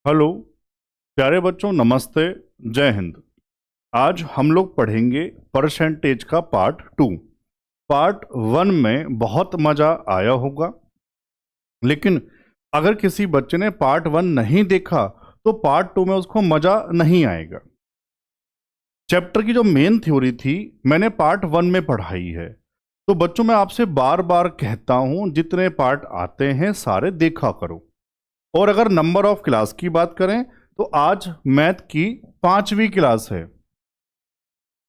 Hello प्यारे बच्चों, नमस्ते। जय हिंद। आज हम लोग पढ़ेंगे परसेंटेज का पार्ट 2। पार्ट 1 में बहुत मजा आया होगा, लेकिन अगर किसी बच्चे ने पार्ट 1 नहीं देखा तो पार्ट 2 में उसको मजा नहीं आएगा। चैप्टर की जो मेन थ्योरी थी मैंने पार्ट 1 में पढ़ाई है। तो बच्चों, मैं आपसे बार बार कहता हूं जितने पार्ट आते हैं सारे देखा करो। और अगर नंबर ऑफ क्लास की बात करें तो आज मैथ की 5वीं क्लास है।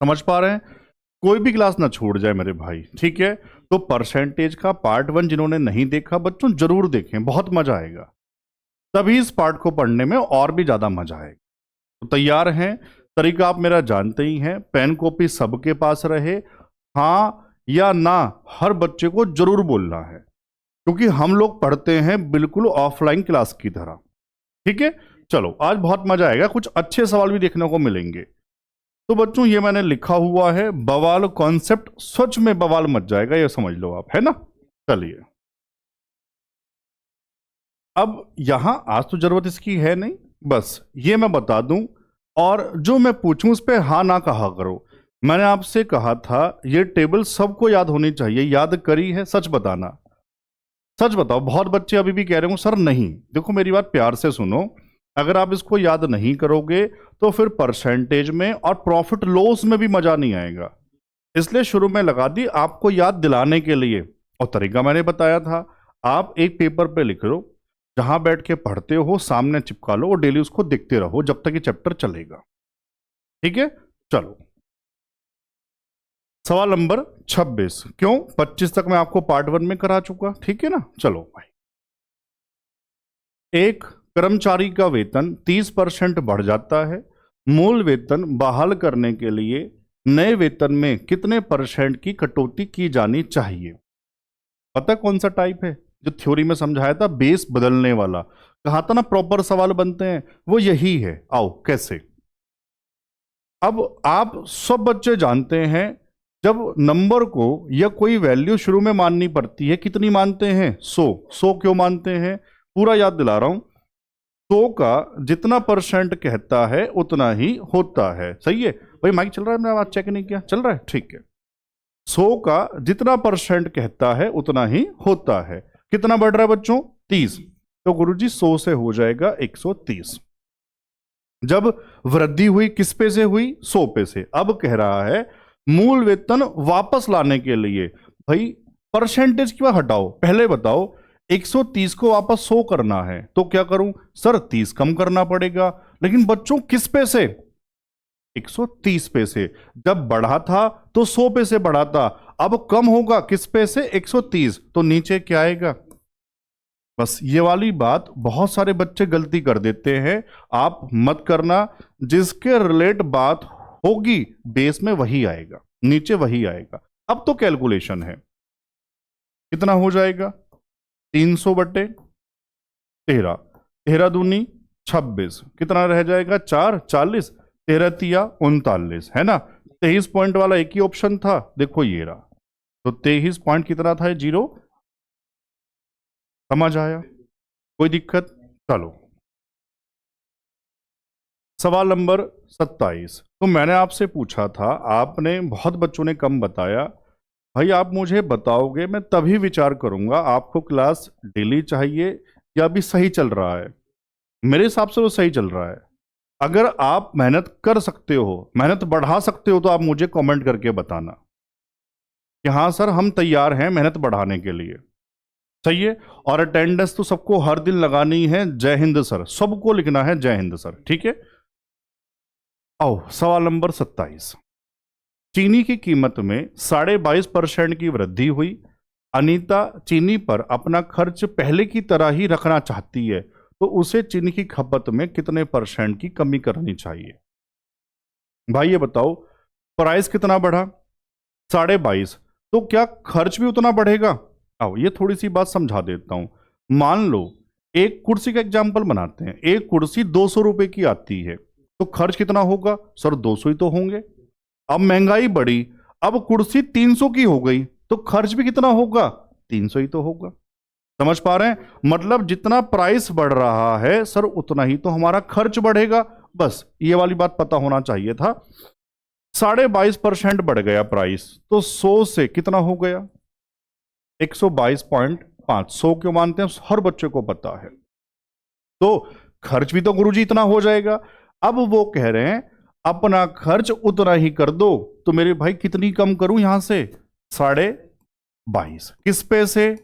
समझ पा रहे हैं? कोई भी क्लास ना छूट जाए मेरे भाई, ठीक है? तो परसेंटेज का पार्ट 1 जिन्होंने नहीं देखा बच्चों जरूर देखें, बहुत मजा आएगा। तभी इस पार्ट को पढ़ने में और भी ज्यादा मजा आएगा। तो तैयार हैं? तरीका आप मेरा जानते ही हैं, पेन कॉपी सबके पास रहे। हाँ या ना हर बच्चे को जरूर बोलना है, क्योंकि हम लोग पढ़ते हैं बिल्कुल ऑफलाइन क्लास की तरह। ठीक है? चलो, आज बहुत मजा आएगा, कुछ अच्छे सवाल भी देखने को मिलेंगे। तो बच्चों, ये मैंने लिखा हुआ है बवाल कॉन्सेप्ट, सच में बवाल मच जाएगा, ये समझ लो आप, है ना? चलिए, अब यहां आज तो जरूरत इसकी है नहीं, बस ये मैं बता दूं और जो मैं पूछूं उस पर हाँ ना कहा करो। मैंने आपसे कहा था ये टेबल सबको याद होनी चाहिए, याद करी है? सच बताना, सच बताओ। बहुत बच्चे अभी भी कह रहे हो सर नहीं। देखो, मेरी बात प्यार से सुनो। अगर आप इसको याद नहीं करोगे तो फिर परसेंटेज में और प्रॉफिट लॉस में भी मजा नहीं आएगा। इसलिए शुरू में लगा दी आपको याद दिलाने के लिए। और तरीका मैंने बताया था, आप एक पेपर पे लिख लो, जहां बैठ के पढ़ते हो सामने चिपका लो और डेली उसको देखते रहो जब तक ये चैप्टर चलेगा। ठीक है? चलो, सवाल नंबर 26। क्यों 25 तक मैं आपको पार्ट 1 में करा चुका, ठीक है ना? चलो भाई, एक कर्मचारी का वेतन 30% बढ़ जाता है। मूल वेतन बहाल करने के लिए नए वेतन में कितने परसेंट की कटौती की जानी चाहिए? पता कौन सा टाइप है जो थ्योरी में समझाया था? बेस बदलने वाला। कहा था ना प्रॉपर सवाल बनते हैं, वो यही है। आओ कैसे। अब आप सब बच्चे जानते हैं, जब नंबर को या कोई वैल्यू शुरू में माननी पड़ती है, कितनी मानते हैं? 100। क्यों मानते हैं? पूरा याद दिला रहा हूं। 100 का जितना परसेंट कहता है उतना ही होता है। सही है भाई? माइक चल रहा है? मैंने आवाज चेक नहीं किया, चल रहा है? ठीक है। 100 का जितना परसेंट कहता है उतना ही होता है। कितना बढ़ रहा है बच्चों? 30। तो गुरुजी 100 से हो जाएगा 130। जब वृद्धि हुई किस पे से हुई? 100 पे से। अब कह रहा है मूल वेतन वापस लाने के लिए। भाई परसेंटेज क्यों हटाओ, पहले बताओ। 130 को वापस 100 करना है तो क्या करूं? सर 30 कम करना पड़ेगा। लेकिन बच्चों किस पे से? 130 पे से। जब बढ़ा था तो 100 पे से बढ़ा था, अब कम होगा किस पे से? 130। तो नीचे क्या आएगा? बस ये वाली बात बहुत सारे बच्चे गलती कर देते हैं, आप मत करना। जिसके रिलेट बात होगी बेस में वही आएगा, नीचे वही आएगा। अब तो कैलकुलेशन है, कितना हो जाएगा? 300/13। 13 दूनी 26, कितना रह जाएगा? 4। 40। 13 तिया 39, है ना? 23 पॉइंट वाला एक ही ऑप्शन था, देखो ये रहा। तो 23 पॉइंट कितना था? 0। समझ आया? कोई दिक्कत? चलो, सवाल नंबर 27। तो मैंने आपसे पूछा था, आपने बहुत बच्चों ने कम बताया। भाई आप मुझे बताओगे, मैं तभी विचार करूंगा आपको क्लास डेली चाहिए या अभी सही चल रहा है। मेरे हिसाब से वो सही चल रहा है। अगर आप मेहनत कर सकते हो, मेहनत बढ़ा सकते हो, तो आप मुझे कमेंट करके बताना कि हाँ सर हम तैयार हैं मेहनत बढ़ाने के लिए। सही है? और अटेंडेंस तो सबको हर दिन लगानी है। जय हिंद सर, सबको लिखना है जय हिंद सर, ठीक है? आओ सवाल नंबर 27। चीनी की कीमत में 22.5% की वृद्धि हुई। अनीता चीनी पर अपना खर्च पहले की तरह ही रखना चाहती है, तो उसे चीनी की खपत में कितने परसेंट की कमी करनी चाहिए? भाई ये बताओ, प्राइस कितना बढ़ा? 22.5। तो क्या खर्च भी उतना बढ़ेगा? आओ ये थोड़ी सी बात समझा देता हूं। मान लो एक कुर्सी का एग्जाम्पल बनाते हैं। एक कुर्सी 200 रुपए की आती है, तो खर्च कितना होगा? सर 200 ही तो होंगे। अब महंगाई बढ़ी, अब कुर्सी 300 की हो गई, तो खर्च भी कितना होगा? 300 ही तो होगा। समझ पा रहे हैं? मतलब जितना प्राइस बढ़ रहा है सर उतना ही तो हमारा खर्च बढ़ेगा। बस ये वाली बात पता होना चाहिए था। 22.5% बढ़ गया प्राइस, तो 100 से कितना हो गया? 122.5। 100 क्यों मानते हैं? हर बच्चे को पता है। तो खर्च भी तो गुरुजी इतना हो जाएगा। अब वो कह रहे हैं अपना खर्च उतना ही कर दो, तो मेरे भाई कितनी कम करूं यहां से? 22.5 किस पे से?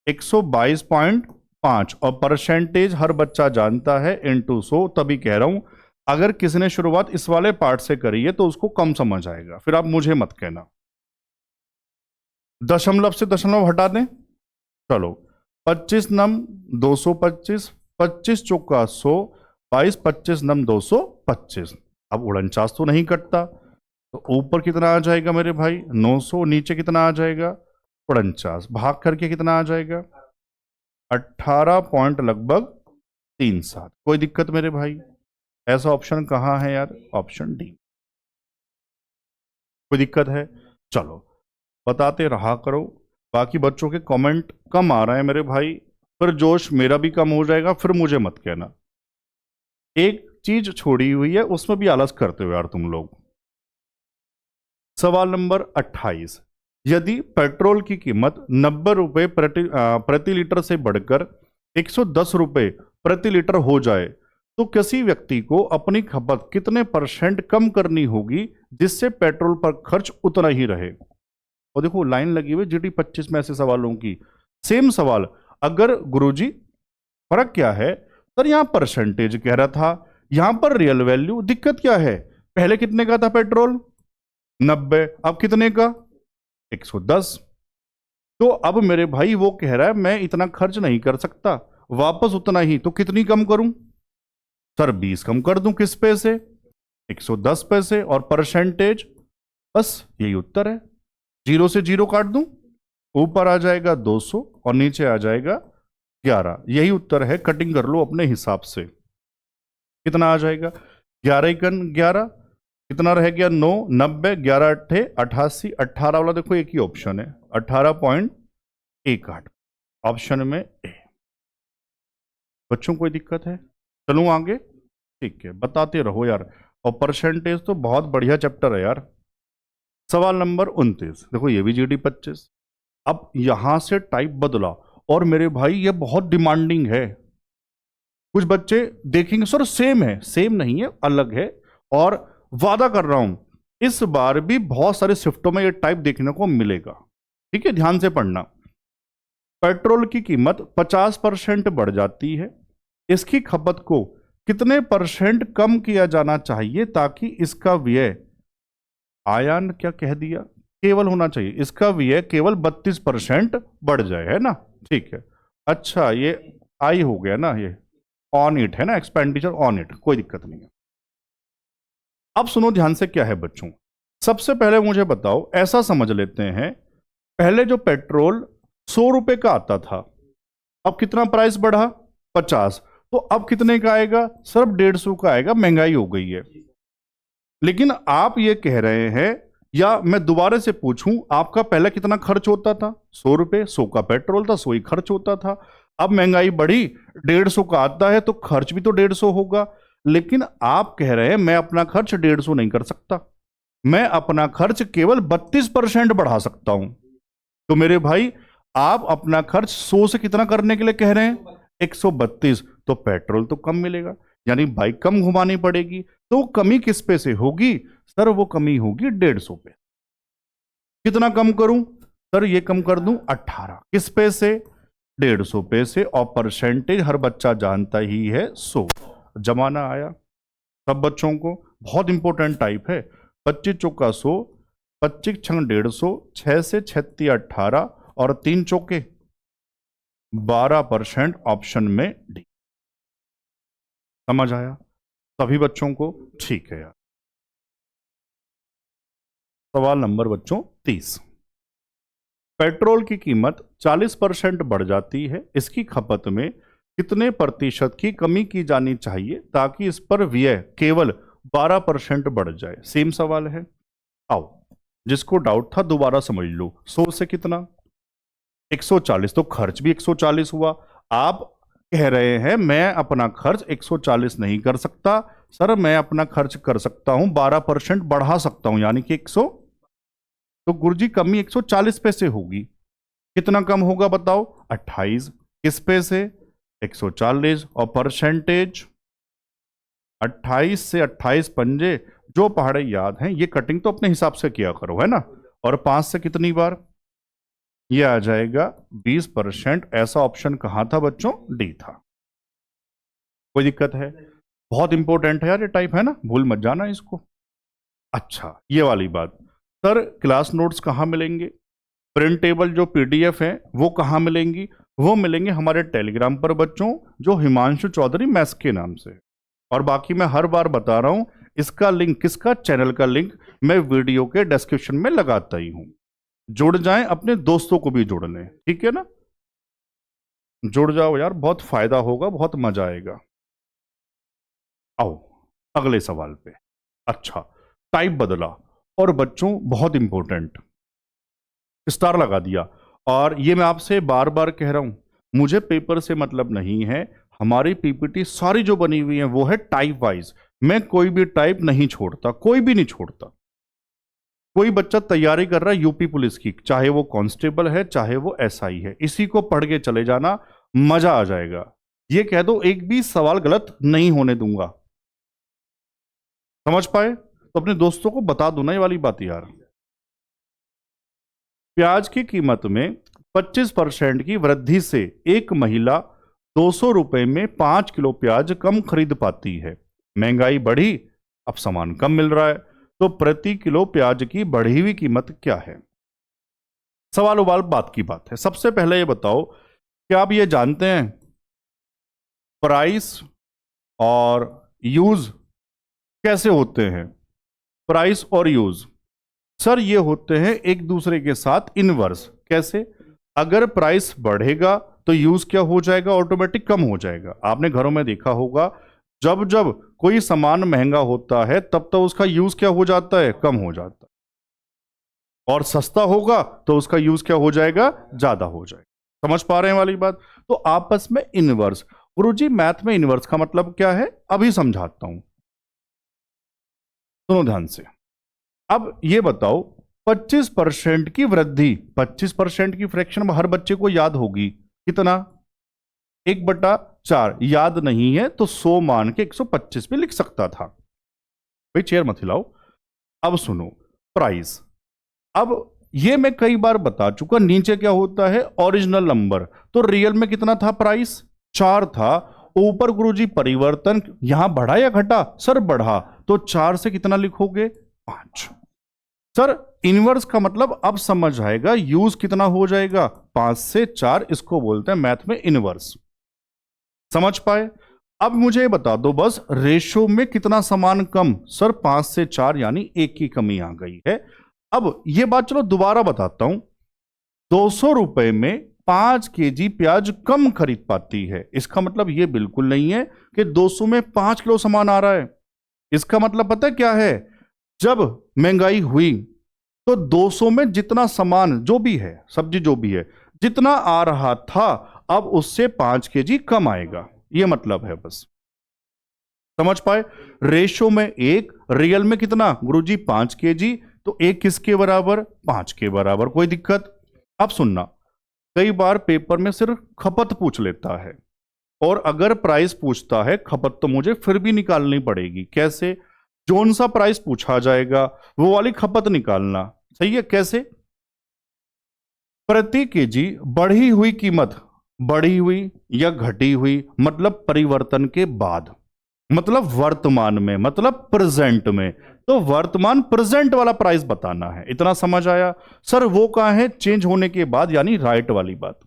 122.5, और परसेंटेज हर बच्चा जानता है इनटू 100। तभी कह रहा हूं अगर किसी ने शुरुआत इस वाले पार्ट से करी है तो उसको कम समझ आएगा, फिर आप मुझे मत कहना। दशमलव से दशमलव हटा दें, चलो 25 नम 225, 25 चौका 100, 22 25 नम 225। अब 49 तो नहीं कटता, तो ऊपर कितना आ जाएगा मेरे भाई? 900। नीचे कितना आ जाएगा? 49। भाग करके कितना आ जाएगा? 18 पॉइंट लगभग 37। कोई दिक्कत मेरे भाई? ऐसा ऑप्शन कहां है यार? Option D. कोई दिक्कत है? चलो बताते रहा करो। बाकी बच्चों के कमेंट कम आ रहे हैं मेरे भाई, फिर जोश मेरा भी कम हो जाएगा, फिर मुझे मत कहना। एक चीज छोड़ी हुई है उसमें भी आलस करते हो यार तुम लोग। सवाल नंबर 28। यदि पेट्रोल की कीमत 90 रुपए प्रति लीटर से बढ़कर 110 रुपए प्रति लीटर हो जाए तो किसी व्यक्ति को अपनी खपत कितने % कम करनी होगी जिससे पेट्रोल पर खर्च उतना ही रहे? और देखो लाइन लगी हुई GD 25 में ऐसे सवालों की। सेम सवाल, अगर गुरुजी फर्क क्या है सर? यहां परसेंटेज कह रहा था, यहां पर रियल वैल्यू। दिक्कत क्या है? पहले कितने का था पेट्रोल? 90। अब कितने का? 110। तो अब मेरे भाई वो कह रहा है मैं इतना खर्च नहीं कर सकता, वापस उतना ही, तो कितनी कम करूं? सर 20 कम कर दूं। किस पे से? 110 पैसे। और परसेंटेज? बस यही उत्तर है। 0 से 0 काट दूं, ऊपर आ जाएगा 200 और नीचे आ जाएगा 11। यही उत्तर है। कटिंग कर लो अपने हिसाब से। कितना आ जाएगा? 11 एकन 11, कितना रह गया? 9, 90, 11 अट्ठे 88, 18 वाला देखो एक ही ऑप्शन है, 18.18। ऑप्शन में ए। बच्चों कोई दिक्कत है? चलूं आगे? ठीक है, बताते रहो यार। और परसेंटेज तो बहुत बढ़िया चैप्टर है यार। सवाल नंबर 29, देखो ये भी GD 25। अब यहां से टाइप बदला, और मेरे भाई ये बहुत डिमांडिंग है। कुछ बच्चे देखेंगे सर सेम है, सेम नहीं है, अलग है। और वादा कर रहा हूं इस बार भी बहुत सारे शिफ्टों में ये टाइप देखने को मिलेगा। ठीक है, ध्यान से पढ़ना। पेट्रोल की कीमत 50% बढ़ जाती है, इसकी खपत को कितने % कम किया जाना चाहिए ताकि इसका व्यय, आयान क्या कह दिया, केवल होना चाहिए, इसका व्यय केवल 32% बढ़ जाए, है ना? ठीक है। अच्छा ये आई हो गया ना, ये ऑन इट है ना, एक्सपेंडिचर ऑन इट, कोई दिक्कत नहीं है। अब सुनो ध्यान से क्या है बच्चों। सबसे पहले मुझे बताओ, ऐसा समझ लेते हैं पहले जो पेट्रोल 100 रुपए का आता था, अब कितना प्राइस बढ़ा? 50। तो अब कितने का आएगा? सिर्फ 150 का आएगा, महंगाई हो गई है। लेकिन आप ये कह रहे हैं, या मैं दोबारा से पूछूं, आपका पहले कितना खर्च होता था? 100 रुपए, 100 का पेट्रोल था, 100 ही खर्च होता था। अब महंगाई बढ़ी, 150 का आता है, तो खर्च भी तो 150 होगा। लेकिन आप कह रहे हैं मैं अपना खर्च 150 नहीं कर सकता, मैं अपना खर्च केवल 32% बढ़ा सकता हूं। तो मेरे भाई आप अपना खर्च 100 से कितना करने के लिए कह रहे हैं? 132। तो पेट्रोल तो कम मिलेगा, यानी बाइक कम घुमानी पड़ेगी। तो कमी किस पे से होगी? सर वो कमी होगी 150 पे। कितना कम करूं? सर ये कम कर दूं 18। किस पे से? 150 पे से। और परसेंटेज हर बच्चा जानता ही है 100। जमाना आया सब बच्चों को, बहुत इंपॉर्टेंट टाइप है। 25 चौका 100, 25 छंग 150, 6 से 36 18, और 3 चौके 12%। ऑप्शन में डी। समझ आया सभी बच्चों को? ठीक है यार। सवाल नंबर बच्चों 30। पेट्रोल की कीमत 40% बढ़ जाती है, इसकी खपत में कितने प्रतिशत की कमी की जानी चाहिए ताकि इस पर व्यय केवल 12% बढ़ जाए? सेम सवाल है। आओ, जिसको डाउट था दोबारा समझ लो। 100 से कितना? 140, तो खर्च भी 140 हुआ। आप कह रहे हैं मैं अपना खर्च 140 नहीं कर सकता सर, मैं अपना खर्च कर सकता हूं 12% बढ़ा सकता हूं, यानी कि 100। तो गुरुजी कमी 140 पैसे होगी। कितना कम होगा बताओ? 28। किस पे से? 140। और परसेंटेज 28 से 28 पंजे, जो पहाड़े याद हैं, ये कटिंग तो अपने हिसाब से किया करो, है ना। और 5 से कितनी बार? ये आ जाएगा 20%। ऐसा ऑप्शन कहां था बच्चों? डी था। कोई दिक्कत है? बहुत इंपॉर्टेंट है यार ये टाइप, है ना, भूल मत जाना इसको। अच्छा, ये वाली बात, सर क्लास नोट्स कहाँ मिलेंगे? प्रिंटेबल जो पीडीएफ है वो कहाँ मिलेंगी? वो मिलेंगे हमारे टेलीग्राम पर बच्चों, जो हिमांशु चौधरी मैथ्स के नाम से। और बाकी मैं हर बार बता रहा हूं, इसका लिंक, किसका? चैनल का लिंक मैं वीडियो के डिस्क्रिप्शन में लगाता ही हूं। जुड़ जाएं, अपने दोस्तों को भी जोड़ लें, ठीक है ना। जुड़ जाओ यार, बहुत फायदा होगा, बहुत मजा आएगा। आओ अगले सवाल पे। अच्छा, टाइप बदला, और बच्चों बहुत इंपॉर्टेंट, स्टार लगा दिया। और ये मैं आपसे बार बार कह रहा हूं, मुझे पेपर से मतलब नहीं है, हमारी पीपीटी सारी जो बनी हुई है वो है टाइप वाइज। मैं कोई भी टाइप नहीं छोड़ता, कोई भी नहीं छोड़ता। कोई बच्चा तैयारी कर रहा है यूपी पुलिस की, चाहे वो कांस्टेबल है चाहे वो एसआई है, इसी को पढ़ के चले जाना, मजा आ जाएगा। ये कह दो एक भी सवाल गलत नहीं होने दूंगा। समझ पाए? तो अपने दोस्तों को बता दो ना ये वाली बात यार। प्याज की कीमत में 25% की वृद्धि से एक महिला 200 रुपए में 5 किलो प्याज कम खरीद पाती है। महंगाई बढ़ी, अब सामान कम मिल रहा है, तो प्रति किलो प्याज की बढ़ी हुई कीमत क्या है? सवाल उबाल बात की बात है। सबसे पहले ये बताओ, क्या आप ये जानते हैं प्राइस और यूज कैसे होते हैं? प्राइस और यूज सर ये होते हैं एक दूसरे के साथ इनवर्स। कैसे? अगर प्राइस बढ़ेगा तो यूज क्या हो जाएगा? ऑटोमेटिक कम हो जाएगा। आपने घरों में देखा होगा, जब जब कोई सामान महंगा होता है तब तो उसका यूज क्या हो जाता है? कम हो जाता है। और सस्ता होगा तो उसका यूज क्या हो जाएगा? ज्यादा हो जाएगा। समझ पा रहे हैं वाली बात? तो आपस में इनवर्स। गुरुजी मैथ में इनवर्स का मतलब क्या है? अभी समझाता हूं, सुनो ध्यान से। अब ये बताओ, 25% की वृद्धि, 25% की फ्रैक्शन हर बच्चे को याद होगी, कितना? 1/4। याद नहीं है तो 100 मान के 125 भी लिख सकता था। भाई चेयर मत हिलाओ। अब सुनो, प्राइस। अब ये मैं कई बार बता चुका, नीचे क्या होता है? Original number. तो रियल में कितना था प्राइस? 4 था। ऊपर गुरुजी परिवर्तन, यहां बढ़ा या घटा? सर बढ़ा, तो 4 से कितना लिखोगे? 5। सर इनवर्स का मतलब अब समझ आएगा, यूज कितना हो जाएगा? 5 से 4, इसको बोलते हैं मैथ में इनवर्स। समझ पाए? अब मुझे बता दो बस, रेशो में कितना सामान कम? सर 5 से 4, यानी 1 की कमी आ गई है। अब ये बात चलो दोबारा बताता हूं, 200 रुपए में 5 केजी प्याज कम खरीद पाती है। इसका मतलब ये बिल्कुल नहीं है कि 200 में 5 किलो सामान आ रहा है। इसका मतलब पता है क्या है? जब महंगाई हुई तो 200 में जितना सामान जो भी है, सब्जी जो भी है, जितना आ रहा था, अब उससे 5 केजी कम आएगा। ये मतलब है बस। समझ पाए? रेशो में 1, रियल में कितना गुरुजी? 5 केजी। तो 1 किसके बराबर? 5 के बराबर। कोई दिक्कत? अब सुनना, कई बार पेपर में सिर्फ खपत पूछ लेता है, और अगर प्राइस पूछता है, खपत तो मुझे फिर भी निकालनी पड़ेगी। कैसे? जोन सा प्राइस पूछा जाएगा वो वाली खपत निकालना। सही है? कैसे? प्रति केजी बढ़ी हुई कीमत, बढ़ी हुई या घटी हुई, मतलब परिवर्तन के बाद, मतलब वर्तमान में, मतलब प्रेजेंट में। तो वर्तमान प्रेजेंट वाला प्राइस बताना है। इतना समझ आया? सर वो कहां है? चेंज होने के बाद, यानी राइट वाली बात।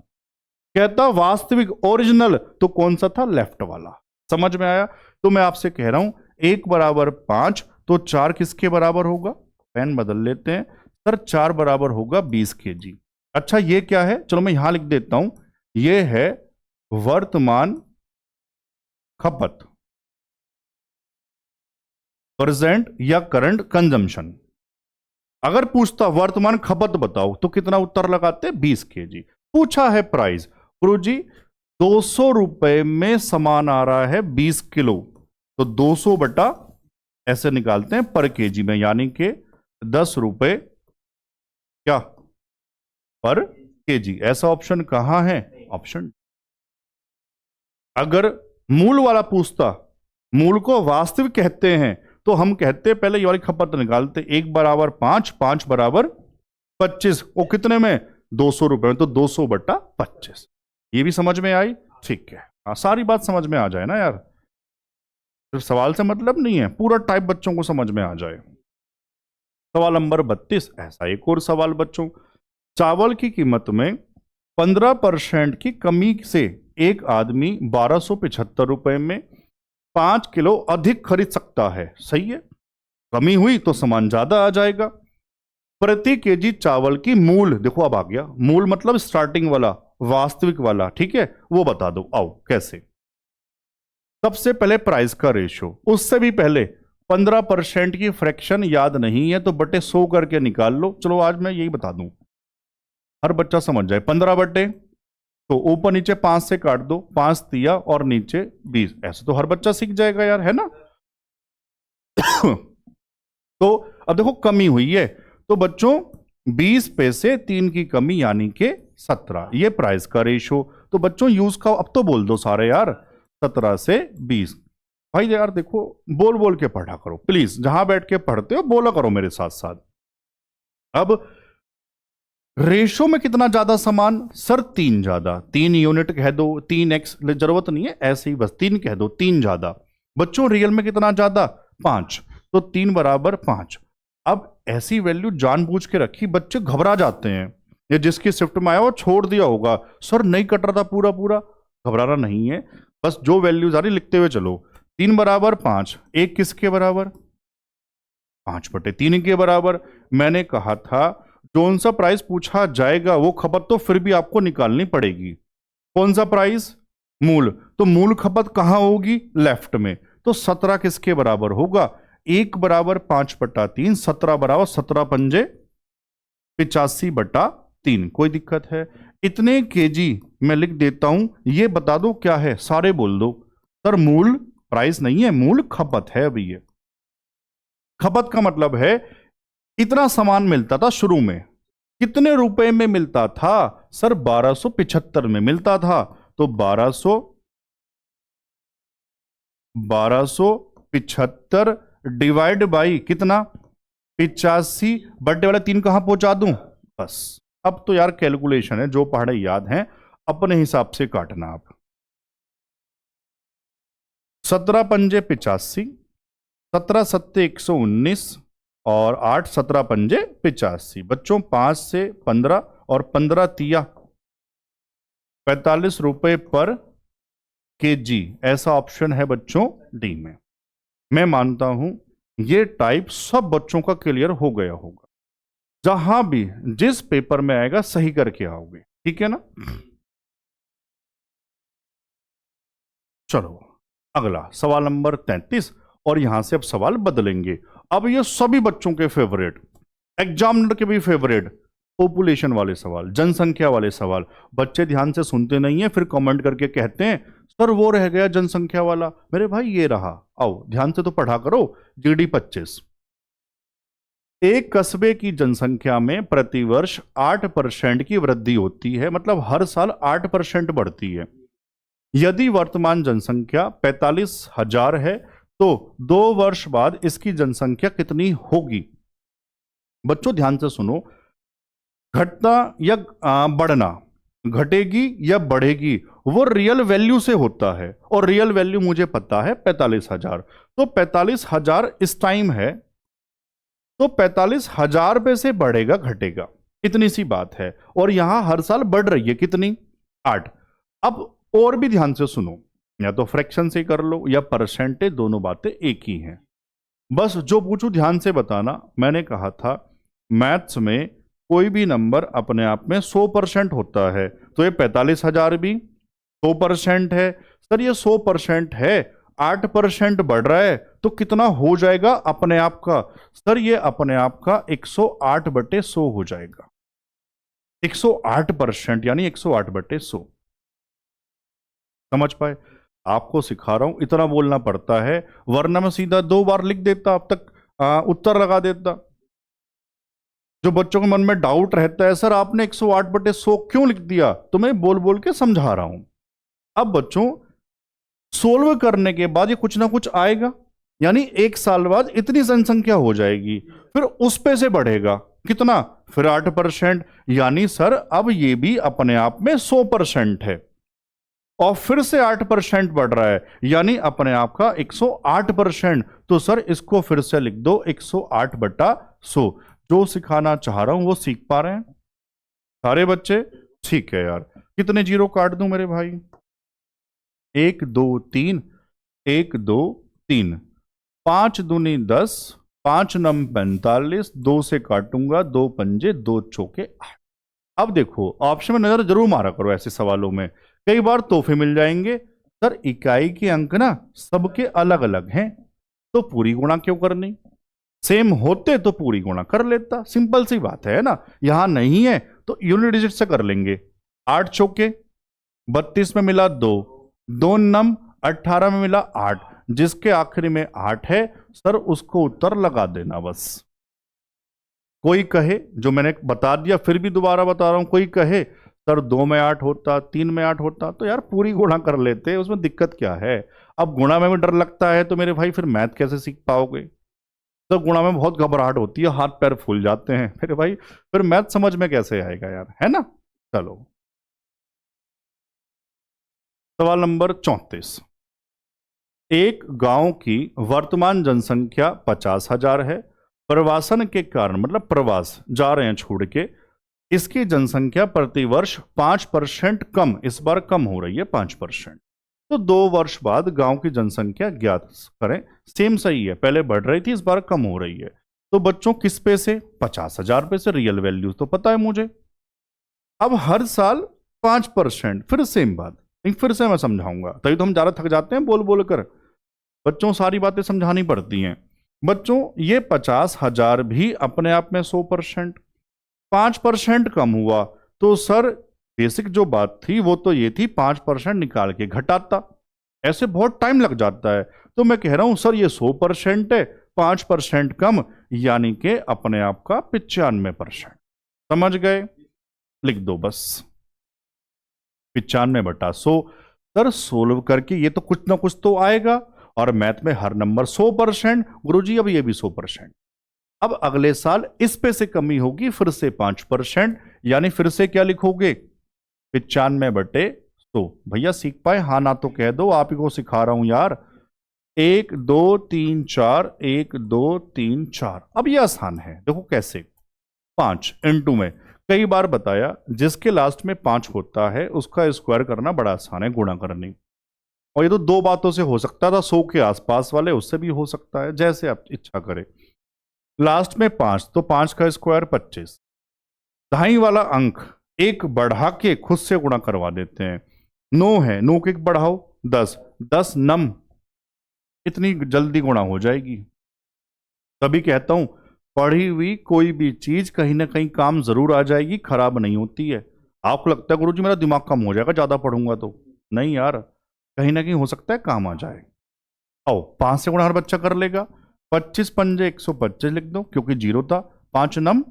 कहता वास्तविक ओरिजिनल, तो कौन सा था? लेफ्ट वाला। समझ में आया? तो मैं आपसे कह रहा हूं 1 बराबर 5, तो 4 किसके बराबर होगा? पेन बदल लेते हैं। सर 4 बराबर होगा 20 केजी। अच्छा ये क्या है? चलो मैं यहां लिख देता हूं, ये है वर्तमान खपत, प्रेजेंट या करंट कंजम्पशन। अगर पूछता वर्तमान खपत बताओ, तो कितना उत्तर लगाते? 20 केजी। पूछा है प्राइस, गुरुजी 200 रुपए में सामान आ रहा है 20 किलो, तो 200 बटा ऐसे निकालते हैं पर केजी में, यानी कि 10 रुपए क्या पर केजी। ऐसा ऑप्शन कहां है? ऑप्शन। अगर मूल वाला पूछता, मूल को वास्तविक कहते हैं, तो हम कहते पहले ये वाली खपत निकालते, 1 बराबर 5, 5 बराबर 25, वो कितने में? 200 रुपए में, तो 200 बटा 25। ये भी समझ में आई? ठीक है। सारी बात समझ में आ जाए ना यार, सिर्फ सवाल से मतलब नहीं है, पूरा टाइप बच्चों को समझ में आ जाए। सवाल नंबर 32, ऐसा एक और सवाल बच्चों, चावल की कीमत में 15% की कमी से एक आदमी 1275 रुपए में 5 किलो अधिक खरीद सकता है, सही है? कमी हुई तो सामान ज्यादा आ जाएगा। प्रति केजी चावल की मूल, देखो अब आ गया मूल, मतलब स्टार्टिंग वाला, वास्तविक वाला, ठीक है, वो बता दो। आओ कैसे? सबसे पहले प्राइस का रेशो, उससे भी पहले 15% की फ्रैक्शन याद नहीं है तो बटे 100 करके निकाल लो। चलो आज मैं यही बता दूं, हर बच्चा समझ जाए। 15 बटे, तो ऊपर नीचे 5 से काट दो, 5 तिया और नीचे 20, ऐसे तो हर बच्चा सीख जाएगा यार, है ना? तो अब देखो कमी हुई है, तो बच्चों 20 पैसे 3 की कमी यानी कि 17, ये प्राइस का रेशो। तो बच्चों यूज का अब तो बोल दो सारे यार, 17 से 20। भाई यार देखो, बोल बोल के पढ़ा करो प्लीज, जहां बैठ के पढ़ते हो बोला करो मेरे साथ साथ। अब रेशो में कितना ज्यादा सामान? सर 3 ज्यादा, 3 यूनिट कह दो, 3x, जरूरत नहीं है, ऐसे ही बस 3 कह दो, 3 ज्यादा। बच्चों रियल में कितना ज्यादा? 5, तो 3 बराबर 5। अब ऐसी वैल्यू जानबूझ के रखी, बच्चे घबरा जाते हैं, ये जिसकी शिफ्ट में आया वो छोड़ दिया होगा, सर नहीं कट रहा था पूरा पूरा। घबराना नहीं है, बस जो वैल्यूज आ रही लिखते हुए चलो। 3 बराबर 5, एक किसके बराबर? 5 बटे 3 के बराबर। मैंने कहा था कौन सा प्राइस पूछा जाएगा वो खपत तो फिर भी आपको निकालनी पड़ेगी। कौन सा प्राइस? मूल। तो मूल खपत कहां होगी? लेफ्ट में। तो 17 किसके बराबर होगा? 1 बराबर 5 बटा 3, 17 बराबर 17 पंजे 85 बटा 3। कोई दिक्कत है? इतने केजी मैं लिख देता हूं, ये बता दो क्या है, सारे बोल दो। सर मूल प्राइस नहीं है, मूल खपत है। अभी ये खपत का मतलब है इतना सामान मिलता था शुरू में, कितने रुपए में मिलता था? सर 1275 में मिलता था, तो 1275 डिवाइड बाई कितना? 85, बर्थडे वाला 3 कहां पहुंचा दूं? बस अब तो यार कैलकुलेशन है, जो पढ़े याद हैं अपने हिसाब से काटना आप। 17 पंजे 85, 17 सत्ते 119 और 8 17 पंजे 85। बच्चों 5 से 15 और 15 तिया 45 रुपए पर केजी, ऐसा ऑप्शन है बच्चों डी में। मैं मानता हूं ये टाइप सब बच्चों का क्लियर हो गया होगा, जहां भी जिस पेपर में आएगा सही करके आओगे, ठीक है ना? चलो अगला सवाल नंबर 33, और यहां से अब सवाल बदलेंगे। अब ये सभी बच्चों के फेवरेट, एग्जामिनर के भी फेवरेट, पॉपुलेशन वाले सवाल, जनसंख्या वाले सवाल। बच्चे ध्यान से सुनते नहीं है, फिर कमेंट करके कहते हैं सर वो रह गया जनसंख्या वाला। मेरे भाई ये रहा, आओ ध्यान से तो पढ़ा करो। जीडी 25, एक कस्बे की जनसंख्या में प्रतिवर्ष 8% की वृद्धि होती है, मतलब हर साल 8% बढ़ती है। यदि वर्तमान जनसंख्या 45,000 है तो 2 वर्ष बाद इसकी जनसंख्या कितनी होगी? बच्चों ध्यान से सुनो, घटना या बढ़ना, घटेगी या बढ़ेगी, वो रियल वैल्यू से होता है, और रियल वैल्यू मुझे पता है 45,000। तो 45,000 इस टाइम है, तो 45,000 रुपए से बढ़ेगा घटेगा, इतनी सी बात है। और यहां हर साल बढ़ रही है कितनी? 8। अब और भी ध्यान से सुनो, या तो फ्रैक्शन से कर लो या परसेंटेज, दोनों बातें एक ही हैं। बस जो पूछूं ध्यान से बताना। मैंने कहा था मैथ्स में कोई भी नंबर अपने आप में 100% होता है, तो ये 45,000 भी 100% है। सर ये 100% है, 8% बढ़ रहा है, तो कितना हो जाएगा अपने आप का? सर ये अपने आप का 108/100 हो जाएगा। 108% यानी 108/100। समझ पाए? आपको सिखा रहा हूं, इतना बोलना पड़ता है, वरना मैं सीधा 2 बार लिख देता, अब तक उत्तर लगा देता। जो बच्चों के मन में डाउट रहता है, सर आपने 108/100 क्यों लिख दिया, तो मैं बोल बोल के समझा रहा हूं। अब बच्चों सोल्व करने के बाद ये कुछ ना कुछ आएगा, यानी 1 साल बाद इतनी जनसंख्या हो जाएगी, फिर उस पे से बढ़ेगा कितना, फिर 8%, यानी सर अब ये भी अपने आप में 100% है, और फिर से 8% बढ़ रहा है, यानी अपने आप का 108%। तो सर इसको फिर से लिख दो 108/100। जो सिखाना चाह रहा हूं वो सीख पा रहे हैं सारे बच्चे? ठीक है यार, कितने जीरो काट दूं मेरे भाई? 1 2 3, 1 2 3, 5 दूनी 10, 5 नम 45, 2 से काटूंगा, 2 पंजे 2 चौके 8। अब देखो ऑप्शन में नजर जरूर मारा करो, ऐसे सवालों में कई बार तोहफे मिल जाएंगे। सर इकाई के अंक ना सबके अलग अलग हैं, तो पूरी गुणा क्यों करनी, सेम होते तो पूरी गुणा कर लेता, सिंपल सी बात है ना। यहां नहीं है तो यूनिट डिजिट से कर लेंगे। 8 चौके 32 में मिला 2, 2 नम 18 में मिला 8, जिसके आखिरी में 8 है सर उसको उत्तर लगा देना बस। कोई कहे, जो मैंने बता दिया फिर भी दोबारा बता रहा हूं, कोई कहे सर 2 में 8 होता, 3 में 8 होता, तो यार पूरी गुणा कर लेते, उसमें दिक्कत क्या है। अब गुणा में भी डर लगता है तो मेरे भाई फिर मैथ कैसे सीख पाओगे। तो गुणा में बहुत घबराहट होती है, हाथ पैर फूल जाते हैं मेरे भाई, फिर मैथ समझ में कैसे आएगा यार, है ना। चलो सवाल नंबर 34। एक गांव की वर्तमान जनसंख्या 50,000 है, प्रवासन के कारण मतलब प्रवास जा रहे हैं छोड़ के, इसकी जनसंख्या प्रतिवर्ष 5% कम, इस बार कम हो रही है 5%। तो 2 वर्ष बाद गांव की जनसंख्या ज्ञात करें। सेम सही है, पहले बढ़ रही थी, इस बार कम हो रही है। तो बच्चों किस पे से, 50,000 पे से, रियल वैल्यू तो पता है मुझे। अब हर साल 5%, फिर सेम बात, फिर से मैं समझाऊंगा, तभी तो हम ज्यादा थक जाते हैं बोल बोल कर, बच्चों सारी बातें समझानी पड़ती हैं। बच्चों ये 50,000 भी अपने आप में 100%, 5% कम हुआ, तो सर बेसिक जो बात थी वो तो ये थी 5% निकाल के घटाता, ऐसे बहुत टाइम लग जाता है। तो मैं कह रहा हूं सर ये 100% है, 5% कम, यानी कि अपने आप का 95%। समझ गए? लिख दो बस 95/100। सर सोल्व करके ये तो कुछ ना कुछ तो आएगा, और मैथ में हर नंबर 100%, गुरुजी अब ये भी 100%। अब अगले साल इस पे से कमी होगी, फिर से 5%, यानी फिर से क्या लिखोगे, 95/100। भैया सीख पाए? हाँ ना तो कह दो, आप ही को सिखा रहा हूं यार। 1 2 3 4, 1 2 3 4। अब ये आसान है, देखो कैसे, 5 इंटू में कई बार बताया, जिसके लास्ट में 5 होता है उसका स्क्वायर करना बड़ा आसान है, गुणा करनी। और ये तो 2 बातों से हो सकता था, 100 के आसपास वाले, उससे भी हो सकता है, जैसे आप इच्छा करें। लास्ट में 5, तो 5 का स्क्वायर 25। दाई वाला अंक एक बढ़ा के खुद से गुणा करवा देते हैं। 9 है, 9 के एक बढ़ाओ 10, 10 नम, इतनी जल्दी गुणा हो जाएगी। तभी कहता हूं पढ़ी हुई कोई भी चीज कहीं ना कहीं काम जरूर आ जाएगी, खराब नहीं होती है। आपको लगता है गुरुजी मेरा दिमाग कम हो जाएगा ज्यादा पढ़ूंगा तो, नहीं यार, कहीं ना कहीं हो सकता है काम आ जाए। आओ 5 से गुणा हर बच्चा कर लेगा, 25 पंजे 125 लिख दो, क्योंकि 0 था। 5 नम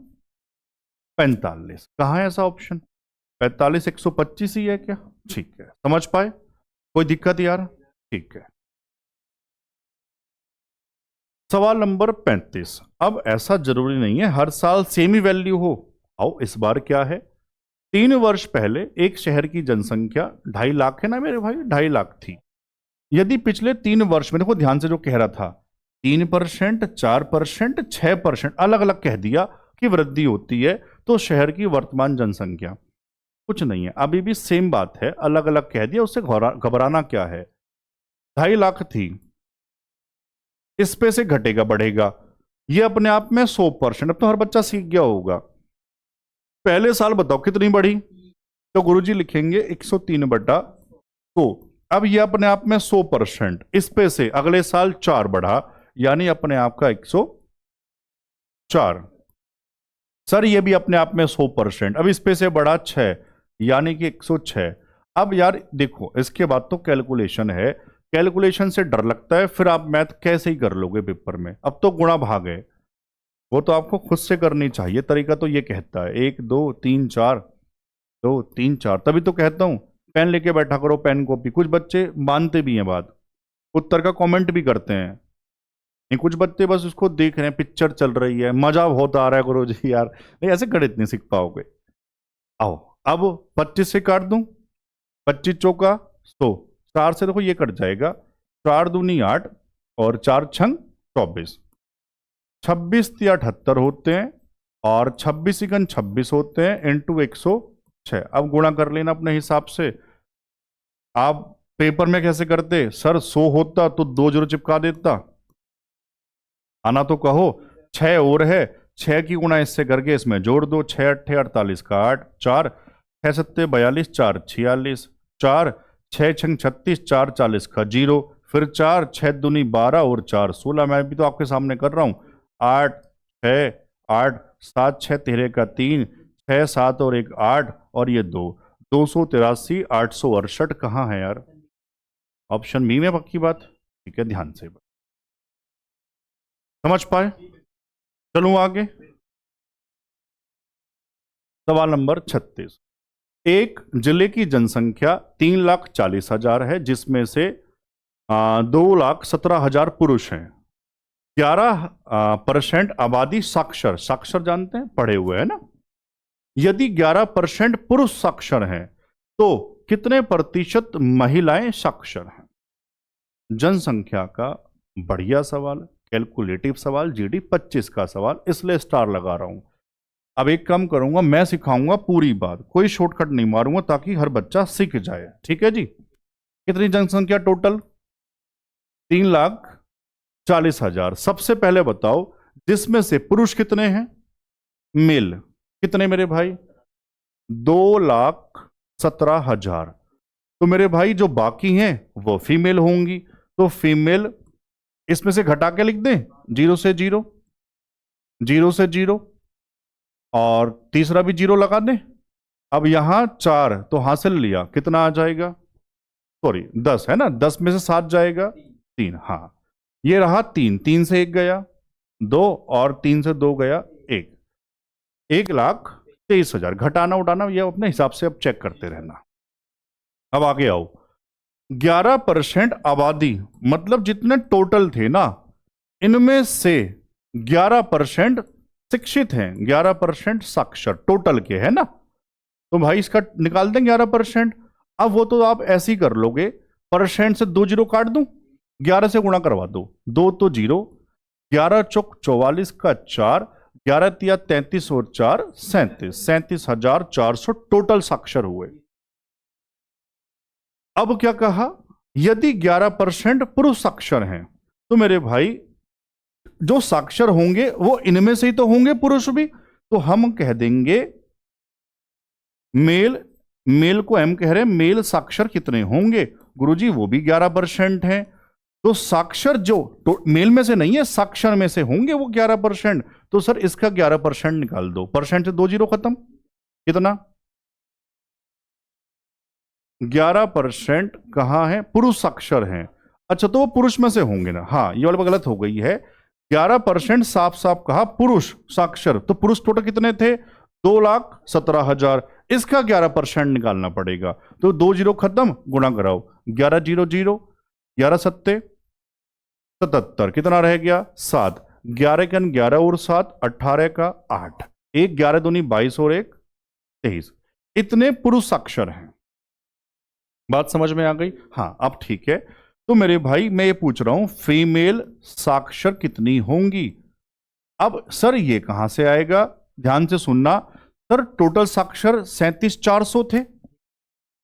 45, कहाँ है ऐसा ऑप्शन, 45 125 ही है क्या? ठीक है, समझ पाए? कोई दिक्कत यार? ठीक है। सवाल नंबर 35। अब ऐसा जरूरी नहीं है हर साल सेम ही वैल्यू हो। आओ इस बार क्या है, 3 वर्ष पहले एक शहर की जनसंख्या 2.5 लाख है ना मेरे भाई, 2.5 लाख थी। यदि पिछले 3 वर्ष में, देखो ध्यान से जो कह रहा था, 3%, 4%, 6% अलग अलग कह दिया कि वृद्धि होती है, तो शहर की वर्तमान जनसंख्या कुछ नहीं है, अभी भी सेम बात है, अलग अलग कह दिया, उससे घबराना क्या है। 2.5 लाख थी, इस पे से घटेगा बढ़ेगा, ये अपने आप में 100%। अब तो हर बच्चा सीख गया होगा। पहले साल बताओ कितनी बढ़ी, तो गुरुजी लिखेंगे 103/100। अब ये अपने आप में 100%, इस पे से अगले साल 4 बढ़ा, यानी अपने आप का 104। सर ये भी अपने आप में 100%, अब इस पे से बड़ा 6 यानी कि 106। अब यार देखो इसके बाद तो कैलकुलेशन है, कैलकुलेशन से डर लगता है, फिर आप मैथ कैसे ही कर लोगे पेपर में। अब तो गुणा भाग है, वो तो आपको खुद से करनी चाहिए। तरीका तो ये कहता है 1 2 3 4, 2 3 4, तभी तो कहता हूं पेन लेके बैठा करो, पेन कॉपी। कुछ बच्चे मानते भी हैं बात, उत्तर का कमेंट भी करते हैं, नहीं कुछ बच्चे बस उसको देख रहे हैं, पिक्चर चल रही है, मजा बहुत आ रहा है गुरु जी यार, नहीं ऐसे गणित नहीं सीख पाओगे। आओ अब 25 से काट दूं, 25 चौका 100, 4 से देखो ये कट जाएगा, 4 दूनी 8 और 4 छंग 24, 26 या 78 होते हैं, और 26 इकन 26 होते हैं, इंटू 106। अब गुणा कर लेना अपने हिसाब से। आप पेपर में कैसे करते, सर 100 होता तो 2 जीरो चिपका देता, आना तो कहो। 6 और है, 6 की गुणा इससे करके इसमें जोड़ दो, 6 अट्ठे 48 का 8, 4 6 सत्ते 42, 4 46, 4 6 छंग 36, 4 40 का 0, फिर 4 6 दूनी 12 और 4 16। मैं भी तो आपके सामने कर रहा हूं, 8 6 8 7 6 13 का 3, 6 7 और 1 8, और ये 2 283 868 कहाँ है यार, ऑप्शन बी में पक्की बात। ठीक है ध्यान से समझ पाए, चलूं आगे। सवाल नंबर 36, एक जिले की जनसंख्या 3,40,000 है, जिसमें से 2,17,000 पुरुष हैं, 11% आबादी साक्षर, साक्षर जानते हैं पढ़े हुए है ना, यदि 11% पुरुष साक्षर हैं तो कितने प्रतिशत महिलाएं साक्षर हैं। जनसंख्या का बढ़िया सवाल, कैलकुलेटिव सवाल, जीडी 25 का सवाल, इसलिए स्टार लगा रहा हूं। अब एक काम करूंगा, मैं सिखाऊंगा पूरी बात, कोई शॉर्टकट नहीं मारूंगा, ताकि हर बच्चा सीख जाए। ठीक है जी, कितनी जनसंख्या टोटल, 3,40,000। सबसे पहले बताओ जिसमें से पुरुष कितने हैं, मेल कितने मेरे भाई, 2,17,000। तो मेरे भाई जो बाकी हैं वो फीमेल होंगी, तो फीमेल इसमें से घटा के लिख दें, 0 से 0, 0 से 0, और तीसरा भी 0 लगा दें। अब यहां 4 तो हासिल लिया, कितना आ जाएगा, सॉरी 10 है ना, 10 में से 7 जाएगा 3, हाँ ये रहा 3, 3 से 1 गया 2, और 3 से 2 गया 1, 1,23,000। घटाना उठाना ये अपने हिसाब से अब चेक करते रहना। अब आगे आओ, 11% आबादी मतलब जितने टोटल थे ना, इनमें से 11% शिक्षित हैं, 11% साक्षर टोटल के है ना, तो भाई इसका निकाल दें 11%। अब वो तो आप ऐसे ही कर लोगे, परसेंट से 2 जीरो काट दूं, 11 से गुणा करवा दो, 2 तो 0, 11 चौक 44 का 4, 11 तिया 33 और 4 37, 37,400 टोटल साक्षर हुए। अब क्या कहा, यदि 11% पुरुष साक्षर हैं तो मेरे भाई जो साक्षर होंगे वो इनमें से ही तो होंगे, पुरुष भी, तो हम कह देंगे मेल, मेल को हम कह रहे हैं मेल साक्षर कितने होंगे, गुरुजी वो भी 11% हैं। तो साक्षर जो मेल में से नहीं है, साक्षर में से होंगे वो 11%, तो सर इसका 11% निकाल दो, परसेंट से 2 जीरो खत्म, कितना 11% कहां है, पुरुष साक्षर हैं। अच्छा तो वो पुरुष में से होंगे ना, हाँ ये वाली गलत हो गई है, 11% साफ साफ कहा पुरुष साक्षर, तो पुरुष टोटल कितने थे, 2,17,000, इसका 11% निकालना पड़ेगा, तो 2 जीरो खत्म, गुणा कराओ, 11 0 0, 11 सत्ते 77, कितना रह गया 7, 11 का 11 और 7 18 का 8, 1 11 दूनी 22 और 1 23, इतने पुरुष साक्षर हैं। बात समझ में आ गई, हाँ अब ठीक है। तो मेरे भाई मैं ये पूछ रहा हूं फीमेल साक्षर कितनी होंगी। अब सर ये कहां से आएगा, ध्यान से सुनना, सर टोटल साक्षर 37,400 थे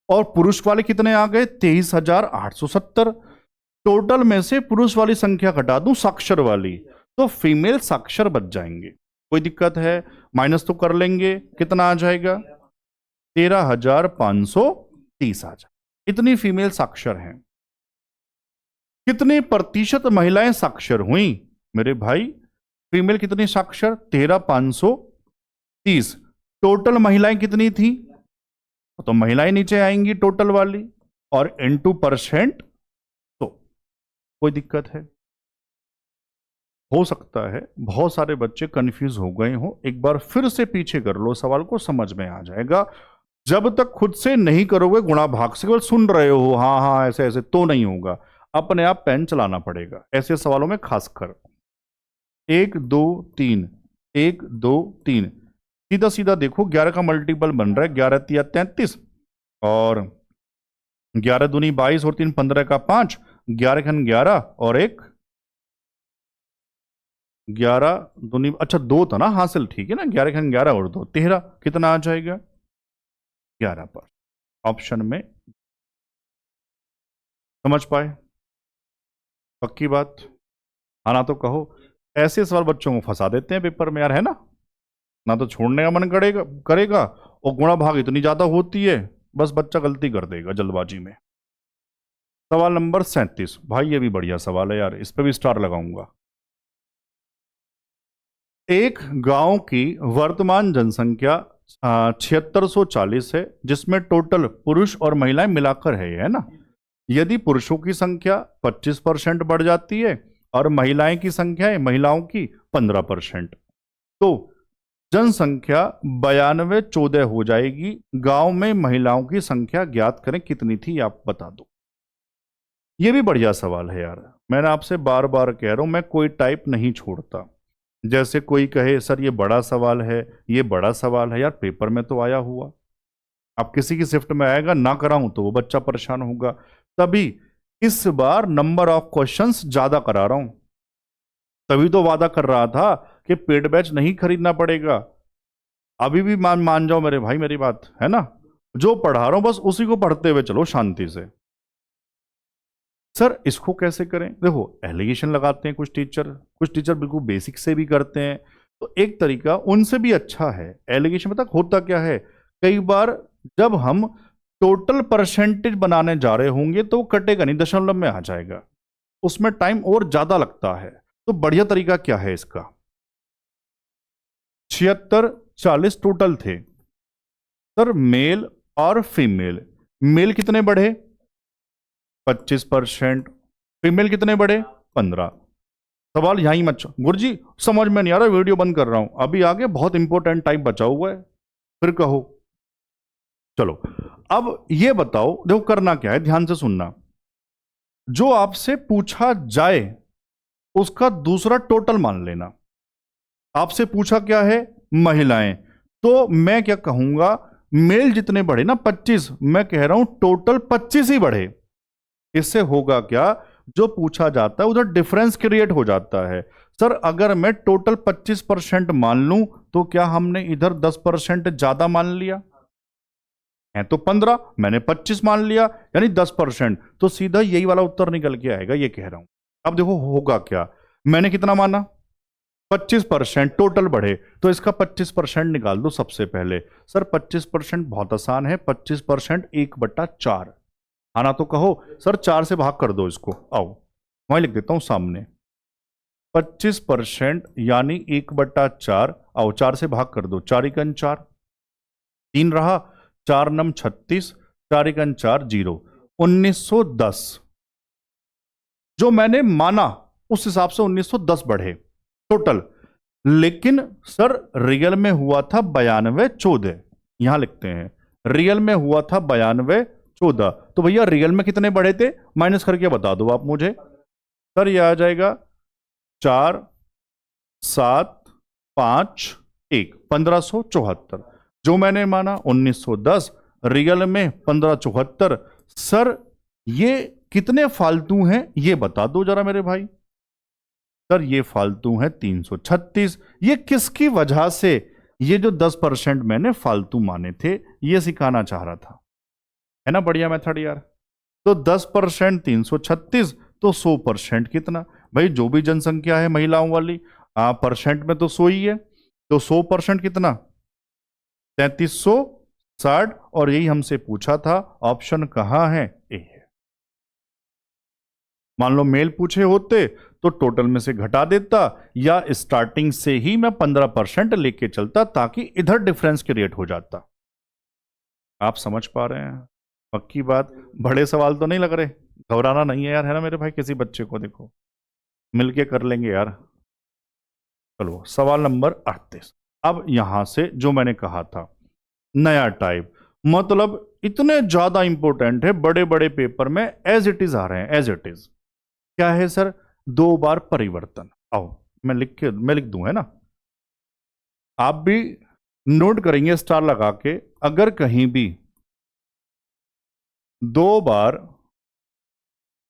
और पुरुष वाले कितने आ गए 23,870, टोटल में से पुरुष वाली संख्या घटा दूं साक्षर वाली, तो फीमेल साक्षर बच जाएंगे। कोई दिक्कत है, माइनस तो कर लेंगे, कितना आ जाएगा 13,530 आ जाए, इतनी फीमेल साक्षर हैं। कितने प्रतिशत महिलाएं साक्षर हुई, मेरे भाई फीमेल कितनी साक्षर 13,530, 30। टोटल महिलाएं कितनी थी? तो महिलाएं नीचे आएंगी टोटल वाली, और इनटू परसेंट। तो कोई दिक्कत है? हो सकता है बहुत सारे बच्चे कंफ्यूज हो गए हो, एक बार फिर से पीछे कर लो, सवाल को समझ में आ जाएगा। जब तक खुद से नहीं करोगे गुणा भाग से, केवल सुन रहे हो हाँ हाँ ऐसे ऐसे, तो नहीं होगा। अपने आप पेन चलाना पड़ेगा ऐसे सवालों में खासकर। 1 2 3, 1 2 3, सीधा सीधा देखो 11 का मल्टीपल बन रहा है, 11 तिया 33, और 11 दूनी 22 और 3 15 का 5, 11 खन 11 और 1 11 दूनी, अच्छा 2 था ना हासिल, ठीक है ना, 11 खन 11 और 2 13, कितना आ जाएगा? 11 पर। ऑप्शन में समझ पाए? पक्की बात? हाँ ना तो कहो। ऐसे सवाल बच्चों को फंसा देते हैं पेपर में यार, है ना? ना तो छोड़ने का मन करेगा करेगा, और गुणा भाग इतनी ज्यादा होती है, बस बच्चा गलती कर देगा जल्दबाजी में। सवाल नंबर 37, भाई ये भी बढ़िया सवाल है यार, इस पे भी स्टार लगाऊंगा। एक गांव की वर्तमान जनसंख्या 7640 है, जिसमें टोटल पुरुष और महिलाएं मिलाकर है ना? यदि पुरुषों की संख्या 25% बढ़ जाती है और महिलाएं की संख्या है महिलाओं की 15%, तो जनसंख्या 9214 हो जाएगी। गांव में महिलाओं की संख्या ज्ञात करें, कितनी थी आप बता दो। ये भी बढ़िया सवाल है यार, मैंने आपसे बार बार कह रहा हूं, मैं कोई टाइप नहीं छोड़ता। जैसे कोई कहे सर ये बड़ा सवाल है, ये बड़ा सवाल है, यार पेपर में तो आया हुआ। अब किसी की शिफ्ट में आएगा ना कराऊं तो वो बच्चा परेशान होगा, तभी इस बार नंबर ऑफ क्वेश्चंस ज्यादा करा रहा हूं। तभी तो वादा कर रहा था कि पेड बैच नहीं खरीदना पड़ेगा। अभी भी मान मान जाओ मेरे भाई मेरी बात, है ना? जो पढ़ा रहा हूं बस उसी को पढ़ते हुए चलो शांति से। सर इसको कैसे करें? देखो एलिगेशन लगाते हैं कुछ टीचर बिल्कुल बेसिक से भी करते हैं, तो एक तरीका उनसे भी अच्छा है एलिगेशन। पता होता क्या है, कई बार जब हम टोटल परसेंटेज बनाने जा रहे होंगे तो वो कटेगा नहीं, दशमलव में आ जाएगा, उसमें टाइम और ज्यादा लगता है। तो बढ़िया तरीका क्या है इसका? 76 40 टोटल थे सर, मेल और फीमेल। मेल कितने बढ़े? 25%। फीमेल कितने बढ़े? 15। सवाल यहीं मत गुरुजी समझ में नहीं आ रहा, वीडियो बंद कर रहा हूं, अभी आगे बहुत इंपॉर्टेंट टाइम बचा हुआ है, फिर कहो। चलो अब ये बताओ, देखो करना क्या है, ध्यान से सुनना। जो आपसे पूछा जाए उसका दूसरा टोटल मान लेना। आपसे पूछा क्या है? महिलाएं, तो मैं क्या कहूंगा, मेल जितने बढ़े ना 25, मैं कह रहा हूं टोटल 25 ही बढ़े। इससे होगा क्या, जो पूछा जाता है उधर डिफरेंस क्रिएट हो जाता है। सर अगर मैं टोटल 25% मान लूं तो क्या हमने इधर 10% ज्यादा मान लिया है? तो 15, मैंने 25 मान लिया, यानी 10%, तो सीधा यही वाला उत्तर निकल के आएगा, ये कह रहा हूं। अब देखो होगा क्या, मैंने कितना माना? 25% टोटल बढ़े, तो इसका 25% निकाल दो सबसे पहले। सर 25% बहुत आसान है, 25% 1/4। आना तो कहो सर 4 से भाग कर दो इसको, आओ वहीं लिख देता हूं सामने। 25% यानी 1/4, आओ 4 से भाग कर दो, 4 एकन 4, 3 रहा, 4 नम 36, 4 एकन 4 0, 1910। जो मैंने माना उस हिसाब से 1910 बढ़े टोटल, लेकिन सर रियल में हुआ था 9214, यहां लिखते हैं रियल में हुआ था 9214। तो भैया रियल में कितने बढ़े थे, माइनस करके बता दो आप मुझे। सर ये आ जाएगा 4 7 5 1, 1574। जो मैंने माना 1910, रियल में 1574। सर ये कितने फालतू हैं ये बता दो जरा मेरे भाई। सर ये फालतू है 336। ये किसकी वजह से? ये जो 10% मैंने फालतू माने थे, ये सिखाना चाह रहा था, है ना? बढ़िया मेथड यार। तो 10% 336, तो 100% कितना? भाई जो भी जनसंख्या है महिलाओं वाली, परसेंट में तो 100 ही है, तो 100% कितना? 3360। और यही हमसे पूछा था, ऑप्शन कहां है? ए है। मान लो मेल पूछे होते तो टोटल में से घटा देता, या स्टार्टिंग से ही मैं 15% लेके चलता ताकि इधर डिफरेंस क्रिएट हो जाता। आप समझ पा रहे हैं? पक्की बात। बड़े सवाल तो नहीं लग रहे? घबराना नहीं है यार, है ना मेरे भाई? किसी बच्चे को देखो, मिलके कर लेंगे यार। चलो सवाल नंबर 38। अब यहां से जो मैंने कहा था, नया टाइप, मतलब इतने ज्यादा इंपॉर्टेंट है, बड़े बड़े पेपर में एज इट इज आ रहे हैं, एज इट इज। क्या है सर? 2 बार परिवर्तन। आओ मैं लिख दूं, है ना? आप भी नोट करेंगे स्टार लगा के। अगर कहीं भी 2 बार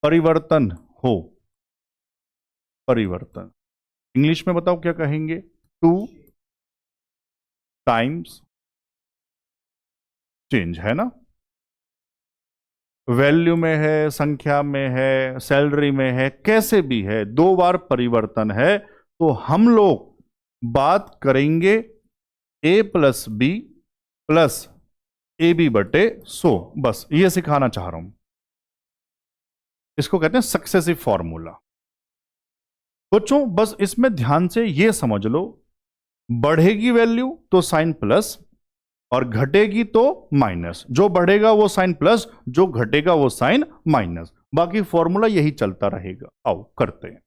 परिवर्तन हो, परिवर्तन इंग्लिश में बताओ क्या कहेंगे? 2 टाइम्स चेंज, है ना? वैल्यू में है, संख्या में है, सैलरी में है, कैसे भी है, 2 बार परिवर्तन है तो हम लोग बात करेंगे A plus B plus A B बटे 100। बस ये सिखाना चाह रहा हूं। इसको कहते हैं सक्सेसिव फॉर्मूला। बच्चों बस इसमें ध्यान से ये समझ लो, बढ़ेगी वैल्यू तो साइन प्लस, और घटेगी तो माइनस। जो बढ़ेगा वो साइन प्लस, जो घटेगा वो साइन माइनस। बाकी फॉर्मूला यही चलता रहेगा। आओ करते हैं।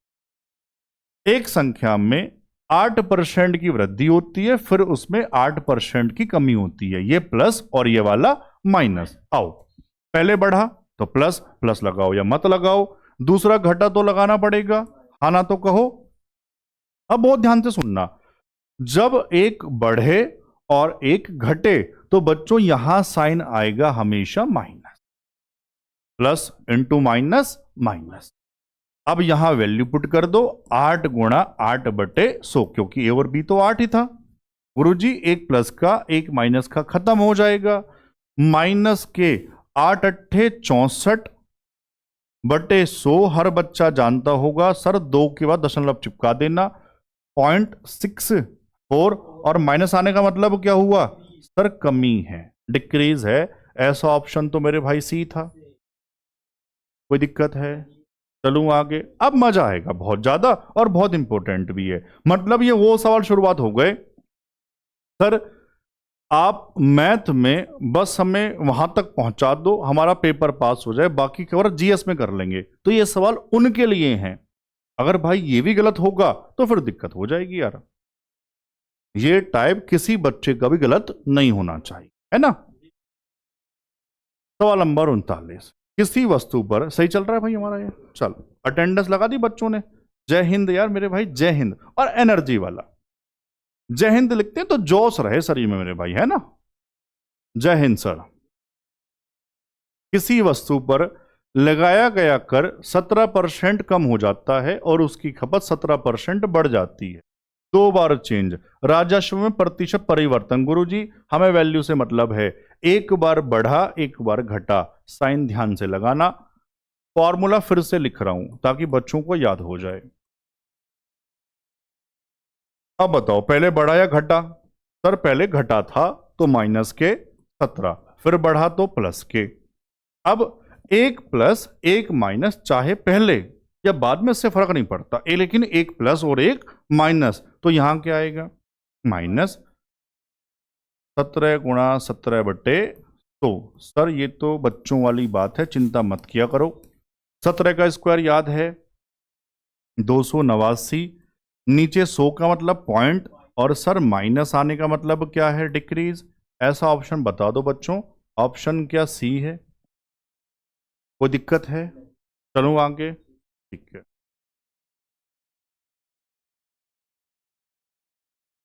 एक संख्या में 8% की वृद्धि होती है, फिर उसमें 8% की कमी होती है। ये प्लस और ये वाला माइनस। आओ, पहले बढ़ा तो प्लस, प्लस लगाओ या मत लगाओ। दूसरा घटा तो लगाना पड़ेगा, हाँ ना तो कहो। अब बहुत ध्यान से सुनना, जब एक बढ़े और एक घटे तो बच्चों यहां साइन आएगा हमेशा minus. Plus into minus, minus. अब यहां वैल्यू पुट कर दो, 8 गुणा 8 बटे 100, क्योंकि ए और बी तो 8 ही था। गुरुजी एक प्लस का एक माइनस का खत्म हो जाएगा। माइनस के 8 अट्ठे 64 बटे 100। हर बच्चा जानता होगा सर 2 के बाद दशमलव चिपका देना। 0.64 और माइनस आने का मतलब क्या हुआ सर? कमी है, डिक्रीज है। ऐसा ऑप्शन तो मेरे भाई सी था। कोई दिक्कत है? चलूं आगे। अब मजा आएगा बहुत ज्यादा और बहुत इंपॉर्टेंट भी है। मतलब ये वो सवाल शुरुआत हो गए सर, आप मैथ में बस हमें वहां तक पहुंचा दो, हमारा पेपर पास हो जाए, बाकी कवर जीएस में कर लेंगे। तो ये सवाल उनके लिए हैं। अगर भाई ये भी गलत होगा तो फिर दिक्कत हो जाएगी यार। ये टाइप किसी बच्चे का भी गलत नहीं होना चाहिए, है ना? सवाल नंबर 39। किसी वस्तु पर, सही चल रहा है भाई हमारा ये? चलो अटेंडेंस लगा दी बच्चों ने। जय हिंद यार मेरे भाई, जय हिंद। और एनर्जी वाला जय हिंद लिखते हैं तो जोश रहे शरीर में मेरे भाई, है ना? जय हिंद सर। किसी वस्तु पर लगाया गया कर 17% कम हो जाता है और उसकी खपत 17% बढ़ जाती है। 2 बार चेंज, राजस्व में प्रतिशत परिवर्तन। गुरुजी हमें वैल्यू से मतलब है, एक बार बढ़ा एक बार घटा। साइन ध्यान से लगाना। फॉर्मूला फिर से लिख रहा हूं ताकि बच्चों को याद हो जाए। अब बताओ पहले बढ़ा या घटा? सर पहले घटा था तो माइनस के 17, फिर बढ़ा तो प्लस के। अब एक प्लस एक माइनस, चाहे पहले या बाद में, इससे फर्क नहीं पड़ता लेकिन एक प्लस और एक माइनस, तो यहां क्या आएगा? माइनस 17 गुणा 17 बटे 100। सर ये तो बच्चों वाली बात है, चिंता मत किया करो। 17 का स्क्वायर याद है 289। नीचे 100 का मतलब पॉइंट, और सर माइनस आने का मतलब क्या है? डिक्रीज। ऐसा ऑप्शन बता दो बच्चों। ऑप्शन क्या सी है? कोई दिक्कत है? चलूं आगे? ठीक है।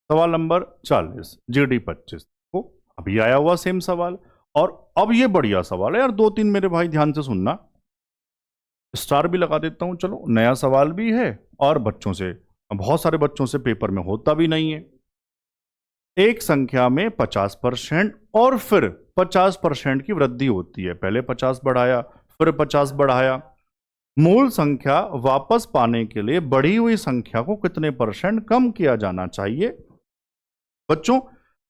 सवाल नंबर 40, जीडी 25 को अभी आया हुआ सेम सवाल। और अब ये बढ़िया सवाल है यार, 2-3 मेरे भाई ध्यान से सुनना। स्टार भी लगा देता हूं। चलो नया सवाल भी है और बच्चों से, बहुत सारे बच्चों से पेपर में होता भी नहीं है। एक संख्या में 50% और फिर 50% की वृद्धि होती है। पहले 50 बढ़ाया फिर 50 बढ़ाया। मूल संख्या वापस पाने के लिए बढ़ी हुई संख्या को कितने % कम किया जाना चाहिए? बच्चों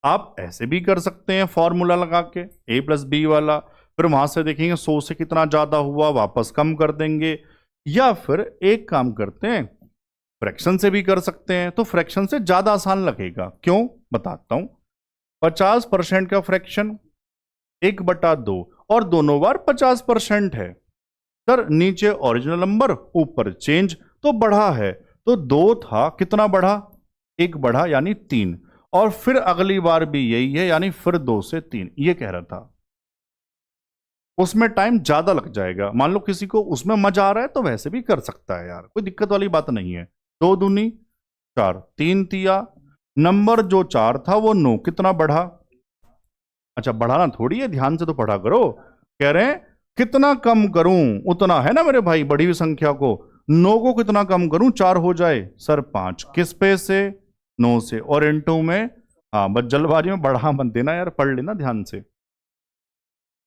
आप ऐसे भी कर सकते हैं फॉर्मूला लगा के, a प्लस बी वाला। फिर वहां से देखेंगे 100 से कितना ज्यादा हुआ, वापस कम कर देंगे। या फिर एक काम करते हैं, फ्रैक्शन से भी कर सकते हैं। तो फ्रैक्शन से ज्यादा आसान लगेगा, क्यों बताता हूं। 50% का फ्रैक्शन 1/2 और दोनों बार 50% है। सर नीचे ओरिजिनल नंबर ऊपर चेंज, तो बढ़ा है, तो 2 था, कितना बढ़ा, 1 बढ़ा यानी 3, और फिर अगली बार भी यही है यानी फिर 2 से 3, ये कह रहा था। उसमें टाइम ज्यादा लग जाएगा। मान लो किसी को उसमें मजा आ रहा है तो वैसे भी कर सकता है यार, कोई दिक्कत वाली बात नहीं है। 2 दूनी 4, 3 तिया, नंबर जो 4 था वो 9, कितना बढ़ा। अच्छा बढ़ाना थोड़ी है, ध्यान से तो पढ़ा करो। कह रहे हैं कितना कम करूं, उतना है ना मेरे भाई, बढ़ी हुई संख्या को 9 को कितना कम करूं 4 हो जाए। सर 5 किस पे से, 9 से, और इनटू में, हाँ बस जल्दबाजी में बढ़ा मत देना यार, पढ़ लेना ध्यान से।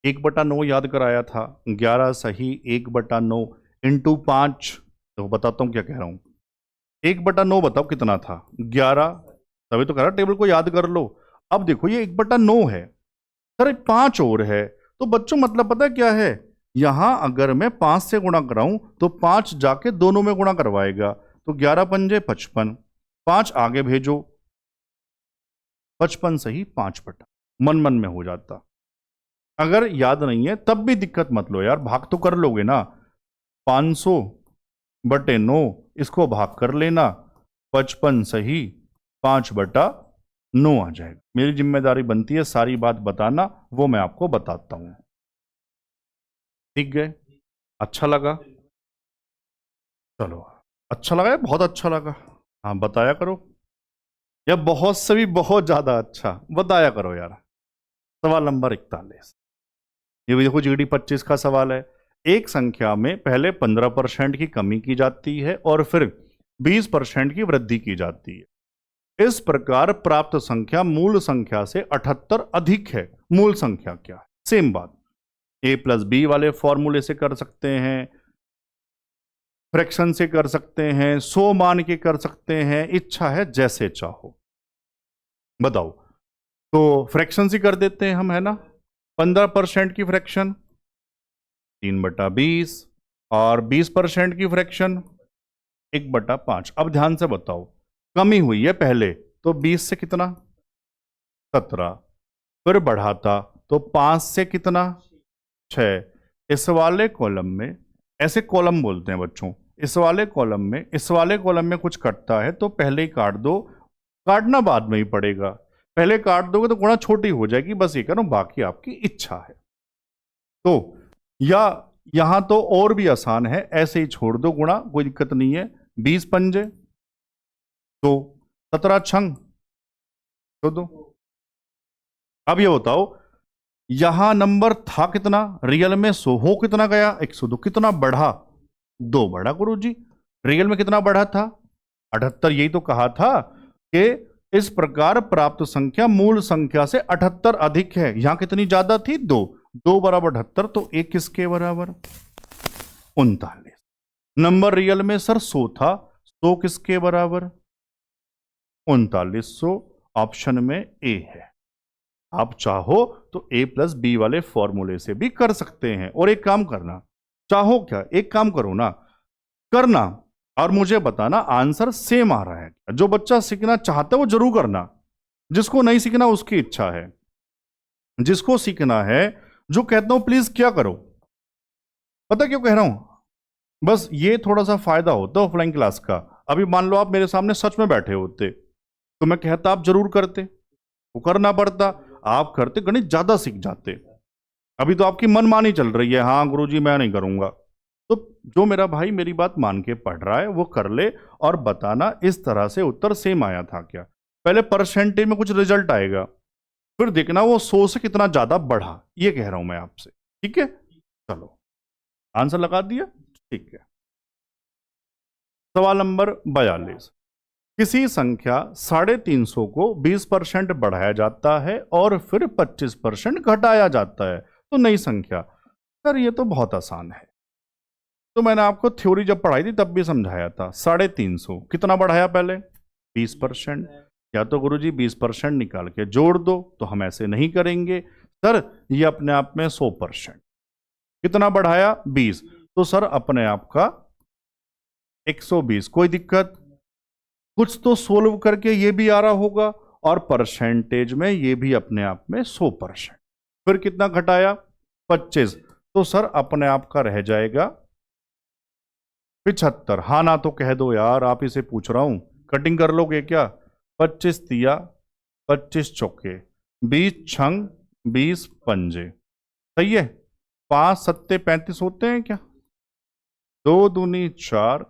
1/9 याद कराया था, 11 सही, 1/9 इंटू 5, तो बताता हूं क्या कह रहा हूं। 1/9 बताओ कितना था, 11, तभी तो कह रहा टेबल को याद कर लो। अब देखो ये 1/9 है, सर 5 और है, तो बच्चों मतलब पता क्या है, यहां अगर मैं 5 से गुणा कराऊं तो 5 जाके दोनों में गुणा करवाएगा, तो 11 पंजे 55, 5 आगे भेजो, 55 सही 5/, मन मन में हो जाता। अगर याद नहीं है तब भी दिक्कत मत लो यार, भाग तो कर लोगे ना। 500/9 इसको भाग कर लेना, 55 सही 5/9 आ जाएगा। मेरी जिम्मेदारी बनती है सारी बात बताना, वो मैं आपको बताता हूं। ठीक है, अच्छा लगा, चलो अच्छा लगा या बहुत अच्छा लगा, हाँ बताया करो, या बहुत से भी बहुत ज्यादा अच्छा बताया करो यार। सवाल नंबर 41, ये भी देखो जीडी 25 का सवाल है। एक संख्या में पहले 15% की कमी की जाती है और फिर 20% की वृद्धि की जाती है। इस प्रकार प्राप्त संख्या मूल संख्या से 78 अधिक है। मूल संख्या क्या है, सेम बात, a+b वाले फॉर्मूले से कर सकते हैं, फ्रैक्शन से कर सकते हैं, 100 मान के कर सकते हैं, इच्छा है जैसे चाहो। बताओ, तो फ्रैक्शन से कर देते हैं हम, है ना। 15% की फ्रैक्शन 3/20, और 20% की फ्रैक्शन 1/5। अब ध्यान से बताओ, कमी हुई है पहले, तो 20 से कितना 17, फिर बढ़ाता तो 5 से कितना 6। इस वाले कॉलम में, ऐसे कॉलम बोलते हैं बच्चों, इस वाले कॉलम में, इस वाले कॉलम में कुछ कटता है तो पहले ही काट दो, काटना बाद में ही पड़ेगा। पहले काट दोगे तो गुणा छोटी हो जाएगी, बस ये करो, बाकी आपकी इच्छा है। तो या यहां तो और भी आसान है, ऐसे ही छोड़ दो गुणा, कोई दिक्कत नहीं है। 20 पंजे तो 17 छंग तो दो। अब ये बताओ, यहां नंबर था कितना, रियल में 100 हो कितना गया 102, कितना बढ़ा 2 बढ़ा गुरु जी। रियल में कितना बढ़ा था 78, यही तो कहा था कि इस प्रकार प्राप्त संख्या मूल संख्या से 78 अधिक है। यहां कितनी ज्यादा थी 2, 2 बराबर 78, तो 1 किसके बराबर 39। नंबर रियल में सर 100 था, 100 किसके बराबर 3900, ऑप्शन में ए है। आप चाहो तो a+b वाले फॉर्मूले से भी कर सकते हैं। और एक काम करना, चाहो क्या, एक काम करो ना, करना और मुझे बताना आंसर सेम आ रहा है। जो बच्चा सीखना चाहता है वो जरूर करना, जिसको नहीं सीखना उसकी इच्छा है। जिसको सीखना है, जो कहता हूं प्लीज क्या करो, पता क्यों कह रहा हूं, बस ये थोड़ा सा फायदा होता है ऑफलाइन क्लास का। अभी मान लो आप मेरे सामने सच में बैठे होते तो मैं कहता आप जरूर करते, वो करना पड़ता, आप करते गणित ज्यादा सीख जाते। अभी तो आपकी मनमानी चल रही है, हाँ गुरुजी मैं नहीं करूंगा। तो जो मेरा भाई मेरी बात मान के पढ़ रहा है वो कर ले, और बताना इस तरह से उत्तर सेम आया था क्या। पहले परसेंटेज में कुछ रिजल्ट आएगा, फिर देखना वो 100 से कितना ज्यादा बढ़ा, ये कह रहा हूं मैं आपसे। ठीक है, चलो आंसर लगा दिया। ठीक है, सवाल नंबर 42, किसी संख्या 350 को 20% बढ़ाया जाता है और फिर 25% घटाया जाता है, तो नई संख्या। सर ये तो बहुत आसान है, तो मैंने आपको थ्योरी जब पढ़ाई थी तब भी समझाया था। 350 कितना बढ़ाया पहले 20%, या तो गुरुजी 20% निकाल के जोड़ दो, तो हम ऐसे नहीं करेंगे सर, ये अपने आप में 100%। कितना बढ़ाया 20, तो सर अपने आप का 120। कोई दिक्कत? कुछ तो सोल्व करके ये भी आ रहा होगा और परसेंटेज में ये भी अपने आप में 100%। फिर कितना घटाया? 25। तो सर अपने आप का रह जाएगा 75। हाँ ना तो कह दो यार, आप इसे पूछ रहा हूं, कटिंग कर लोगे क्या? 25 तिया 25 चौके 20 छंग 20 पंजे, सही है। 5 सत्ते 35 होते हैं क्या? 2 दूनी 4,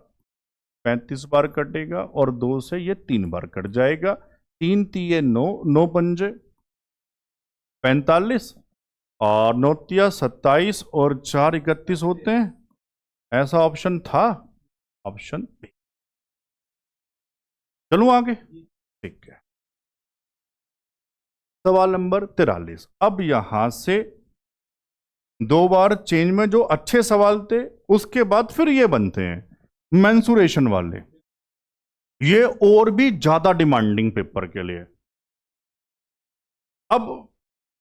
35 बार कटेगा और 2 से ये 3 बार कट जाएगा। 3 तिये 9, 9 पंजे 45 और 9 तिया 27 और 4 31 होते हैं। ऐसा ऑप्शन था, ऑप्शन बी। चलूं आगे? ठीक है। सवाल नंबर 43। अब यहां से 2 बार चेंज में जो अच्छे सवाल थे उसके बाद फिर ये बनते हैं मेंसुरेशन वाले, ये और भी ज्यादा डिमांडिंग पेपर के लिए। अब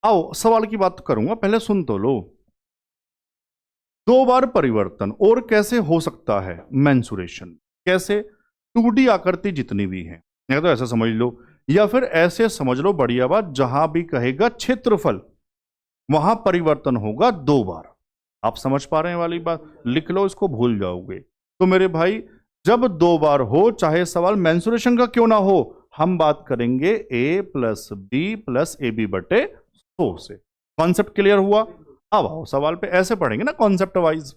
आओ सवाल की बात करूंगा, पहले सुन तो लो। 2 बार परिवर्तन और कैसे हो सकता है मेंसुरेशन? कैसे? 2D आकृति जितनी भी है, या तो ऐसा समझ लो या फिर ऐसे समझ लो, बढ़िया बात, जहां भी कहेगा क्षेत्रफल वहां परिवर्तन होगा 2 बार। आप समझ पा रहे हैं वाली बात? लिख लो, इसको भूल जाओगे। तो मेरे भाई जब 2 बार हो, चाहे सवाल मेंसुरेशन का क्यों ना हो, हम बात करेंगे a plus B plus A B बटे 100 से। कॉन्सेप्ट क्लियर हुआ? अब आओ सवाल पे, ऐसे पढ़ेंगे ना कॉन्सेप्ट वाइज।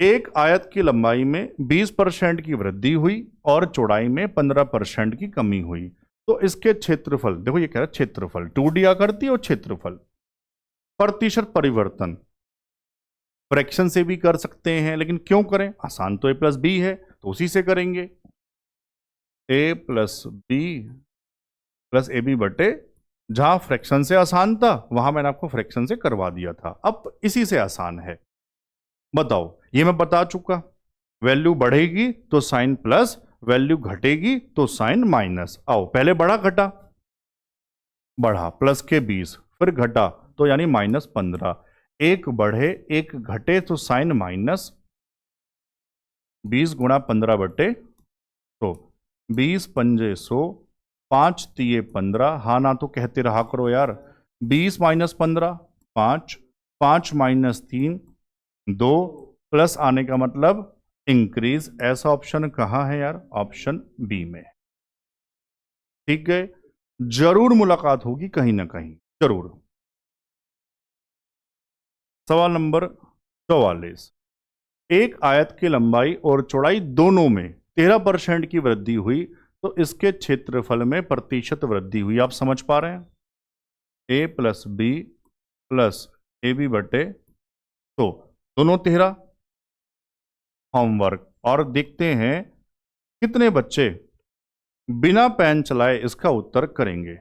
एक आयत की लंबाई में 20% की वृद्धि हुई और चौड़ाई में 15% की कमी हुई, तो इसके क्षेत्रफल, देखो ये कह रहा है क्षेत्रफल, 2D आकृति और क्षेत्रफल। प्रतिशत परिवर्तन फ्रैक्शन से भी कर सकते हैं, लेकिन क्यों करें, आसान तो a प्लस बी है तो उसी से करेंगे। a plus B plus A B बटे, जहां फ्रैक्शन से आसान था वहां मैंने आपको फ्रैक्शन से करवा दिया था, अब इसी से आसान है। बताओ, ये मैं बता चुका, वैल्यू बढ़ेगी तो साइन प्लस, वैल्यू घटेगी तो साइन माइनस। आओ पहले बढ़ा घटा, बढ़ा प्लस के 20, फिर घटा तो यानी -15, एक बढ़े एक घटे तो साइन माइनस 20 गुणा 15 बटे, तो 20 पंजे 100, 5 तिये 15। हाँ ना तो कहते रहा करो यार। 20 माइनस 15 5, 5 माइनस 3 2, प्लस आने का मतलब इंक्रीज। ऐसा ऑप्शन कहां है यार? ऑप्शन बी में। ठीक है, जरूर मुलाकात होगी कहीं ना कहीं, जरूर। सवाल नंबर 44। एक आयत की लंबाई और चौड़ाई दोनों में 13% की वृद्धि हुई, तो इसके क्षेत्रफल में प्रतिशत वृद्धि हुई। आप समझ पा रहे हैं? a plus B plus A B बटे, तो दोनों 13। होमवर्क, और देखते हैं कितने बच्चे बिना पेन चलाए इसका उत्तर करेंगे।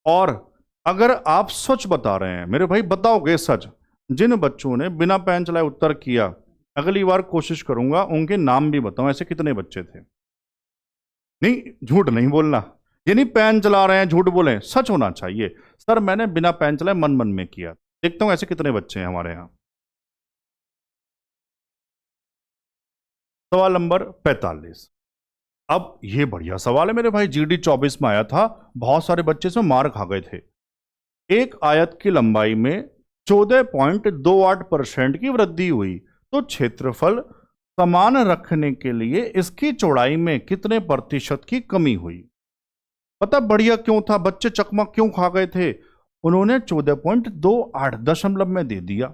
और अगर आप सच बता रहे हैं मेरे भाई, बताओगे सच, जिन बच्चों ने बिना पेन चलाए उत्तर किया, अगली बार कोशिश करूंगा उनके नाम भी बताऊं, ऐसे कितने बच्चे थे। नहीं, झूठ नहीं बोलना, यानी पेन चला रहे हैं झूठ बोले, सच होना चाहिए। सर मैंने बिना पेन चलाए मन मन में किया। देखता हूं ऐसे कितने बच्चे हैं हमारे यहां। सवाल नंबर 45। अब ये बढ़िया सवाल है मेरे भाई, GD 24 में आया था, बहुत सारे बच्चे इसमें मार खा गए थे। एक आयत की लंबाई में 14.28% की वृद्धि हुई, तो क्षेत्रफल समान रखने के लिए इसकी चौड़ाई में कितने प्रतिशत की कमी हुई? पता बढ़िया क्यों था, बच्चे चकमा क्यों खा गए थे? उन्होंने 14.28 दशमलव में दे दिया।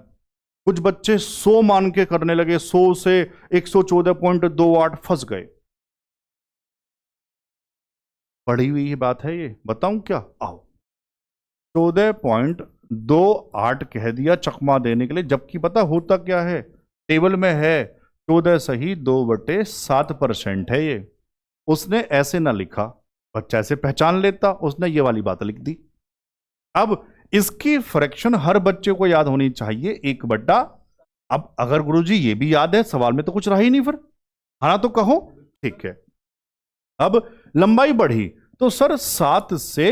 कुछ बच्चे 100 मान के करने लगे, 100 से 114.28 फंस गए। पढ़ी हुई बात है ये, बताऊं क्या? आओ, 14.28 कह दिया चकमा देने के लिए, जबकि पता होता क्या है, टेबल में है 14 सही 2/7% है ये। उसने ऐसे ना लिखा, बच्चा ऐसे पहचान लेता, उसने ये वाली बात लिख दी। अब इसकी फ्रैक्शन हर बच्चे को याद होनी चाहिए, 1/। अब अगर गुरुजी ये भी याद है, सवाल में तो कुछ रहा ही नहीं फिर, हाँ तो कहो। ठीक है, अब लंबाई बढ़ी तो सर 7 से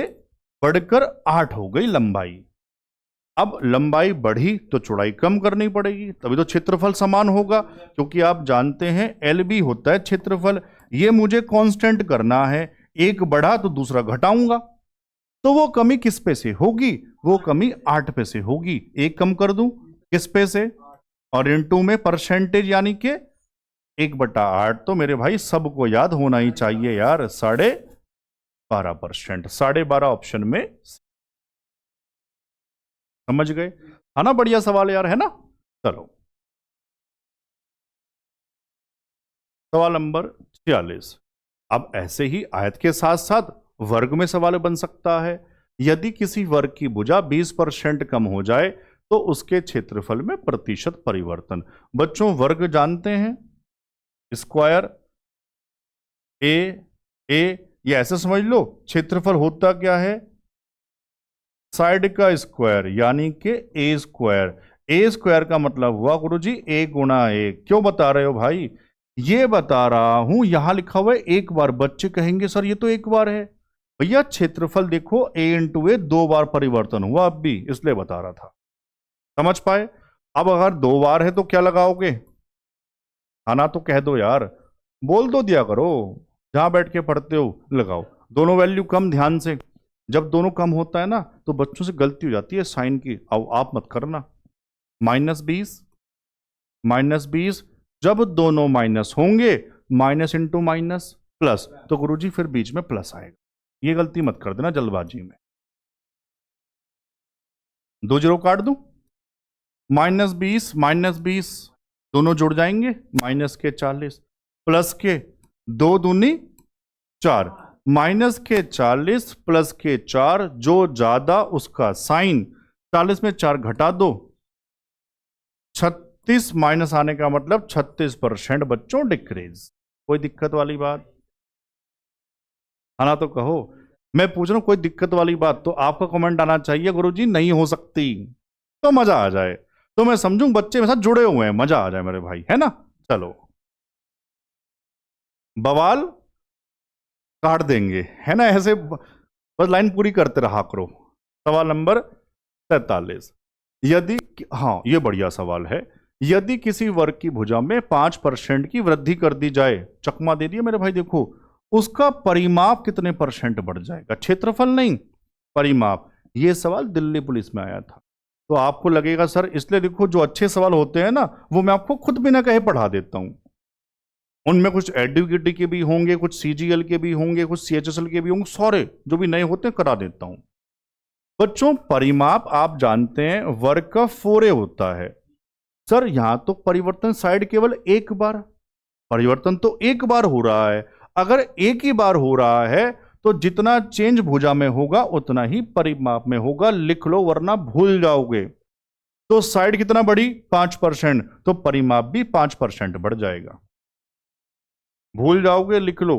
बढ़कर 8 हो गई लंबाई। अब लंबाई बढ़ी तो चौड़ाई कम करनी पड़ेगी, तभी तो क्षेत्रफल समान होगा, क्योंकि आप जानते हैं एल बी होता है क्षेत्रफल। ये मुझे कांस्टेंट करना है, एक बढ़ा तो दूसरा घटाऊंगा, तो वो कमी किस पे से होगी? वो कमी 8 पे से होगी। एक कम कर दूं किस पे से? और इनटू में परसेंटेज यानी कि 1/8। तो मेरे भाई सबको याद होना ही चाहिए यार, 12.5%। 12.5 ऑप्शन में। समझ गए? है ना? बढ़िया सवाल यार, है ना? चलो सवाल नंबर 46। अब ऐसे ही आयत के साथ साथ वर्ग में सवाल बन सकता है। यदि किसी वर्ग की भुजा 20% कम हो जाए तो उसके क्षेत्रफल में प्रतिशत परिवर्तन। बच्चों वर्ग जानते हैं, स्क्वायर ए ए, ये ऐसे समझ लो क्षेत्रफल होता क्या है? साइड का स्क्वायर यानी कि ए स्क्वायर। ए स्क्वायर का मतलब हुआ गुरुजी ए गुणा ए। क्यों बता रहे हो भाई? ये बता रहा हूं, यहां लिखा हुआ है एक बार। बच्चे कहेंगे सर ये तो एक बार है। भैया क्षेत्रफल देखो ए इंटू ए 2 बार परिवर्तन हुआ अब भी, इसलिए बता रहा था। समझ पाए? अब अगर 2 बार है तो क्या लगाओगे? आना तो कह दो यार, बोल दो दिया करो, जहां बैठ के पढ़ते हो लगाओ। दोनों वैल्यू कम, ध्यान से। जब दोनों कम होता है ना तो बच्चों से गलती हो जाती है साइन की। अब आप मत करना। -20 -20, जब दोनों माइनस होंगे, माइनस इंटू माइनस प्लस, तो गुरुजी फिर बीच में प्लस आएगा। ये गलती मत कर देना जल्दबाजी में। 2 जीरो काट दूं, -20 दोनों जुड़ जाएंगे, माइनस के 40 प्लस के 2 दूनी 4, माइनस के 40 प्लस के 4, जो ज्यादा उसका साइन। 40 में 4 घटा दो, 36 माइनस आने का मतलब 36% बच्चों डिक्रीज। कोई दिक्कत वाली बात? आना तो कहो। मैं पूछ रहा हूं कोई दिक्कत वाली बात, तो आपका कमेंट आना चाहिए गुरुजी नहीं हो सकती, तो मजा आ जाए, तो मैं समझूं बच्चे मेरे साथ जुड़े हुए हैं, मजा आ जाए मेरे भाई, है ना? चलो बवाल काट देंगे, है ना? ऐसे बस लाइन पूरी करते रहा करो। सवाल नंबर 43। यदि, हाँ ये बढ़िया सवाल है। यदि किसी वर्ग की भुजा में 5% की वृद्धि कर दी जाए, चकमा दे दिया मेरे भाई, देखो उसका परिमाप कितने परसेंट बढ़ जाएगा? क्षेत्रफल नहीं, परिमाप। ये सवाल दिल्ली पुलिस में आया था। तो आपको लगेगा सर, इसलिए देखो जो अच्छे सवाल होते हैं ना वो मैं आपको खुद बिना कहे पढ़ा देता हूं। उनमें कुछ एडुकेटी के भी होंगे, कुछ सीजीएल के भी होंगे, कुछ सीएचएसएल के भी होंगे, सारे जो भी नए होते हैं करा देता हूं। बच्चों परिमाप आप जानते हैं वर्ग का 4a होता है। सर यहां तो परिवर्तन साइड केवल एक बार, परिवर्तन तो एक बार हो रहा है। अगर एक ही बार हो रहा है तो जितना चेंज भुजा में होगा उतना ही परिमाप में होगा। लिख लो वरना भूल जाओगे। तो साइड कितना बढ़ी? 5%, तो परिमाप भी 5% बढ़ जाएगा। भूल जाओगे, लिख लो।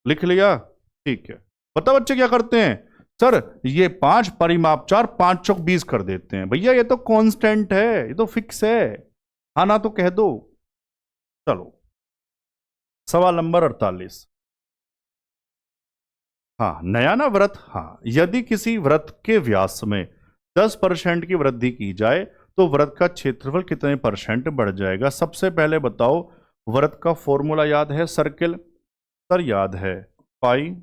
लिख लिया? ठीक है। पता बच्चे क्या करते हैं? सर ये 5 परिमाप 4, 5 चौक 20 कर देते हैं। भैया ये तो कांस्टेंट है, ये तो फिक्स है। आना तो कह दो। चलो सवाल नंबर 48। हाँ नया ना व्रत। हाँ, यदि किसी व्रत के व्यास में 10% की वृद्धि की जाए तो व्रत का क्षेत्रफल कितने परसेंट बढ़ जाएगा? सबसे पहले बताओ, व्रत का फॉर्मूला याद है? सर्किल सर याद है, पाई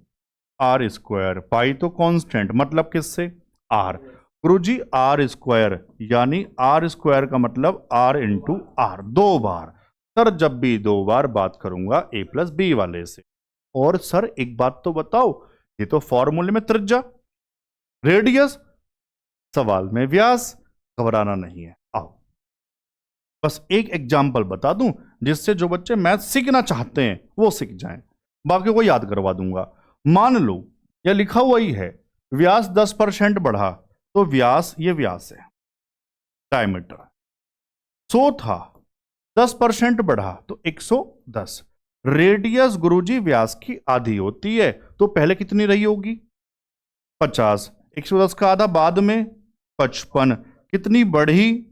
आर स्क्वायर। पाई तो कांस्टेंट, मतलब किससे? आर। गुरुजी आर स्क्वायर यानी आर स्क्वायर का मतलब आर इंटू आर, 2 बार। सर जब भी 2 बार बात करूंगा ए प्लस बी वाले से। और सर एक बात तो बताओ, ये तो फॉर्मूले में त्रिज्या, रेडियस, सवाल में व्यास, घबराना नहीं है। आओ बस एक एग्जाम्पल बता दूं जिससे जो बच्चे मैथ सीखना चाहते हैं वो सीख जाएं, बाकी को याद करवा दूंगा। मान लो यह लिखा हुआ ही है, व्यास 10% बढ़ा तो व्यास, ये व्यास है डायमीटर, 100 था, 10% बढ़ा तो 110। रेडियस गुरुजी व्यास की आधी होती है, तो पहले कितनी रही होगी? 50। 110 का आधा बाद में 55, कितनी बढ़ी?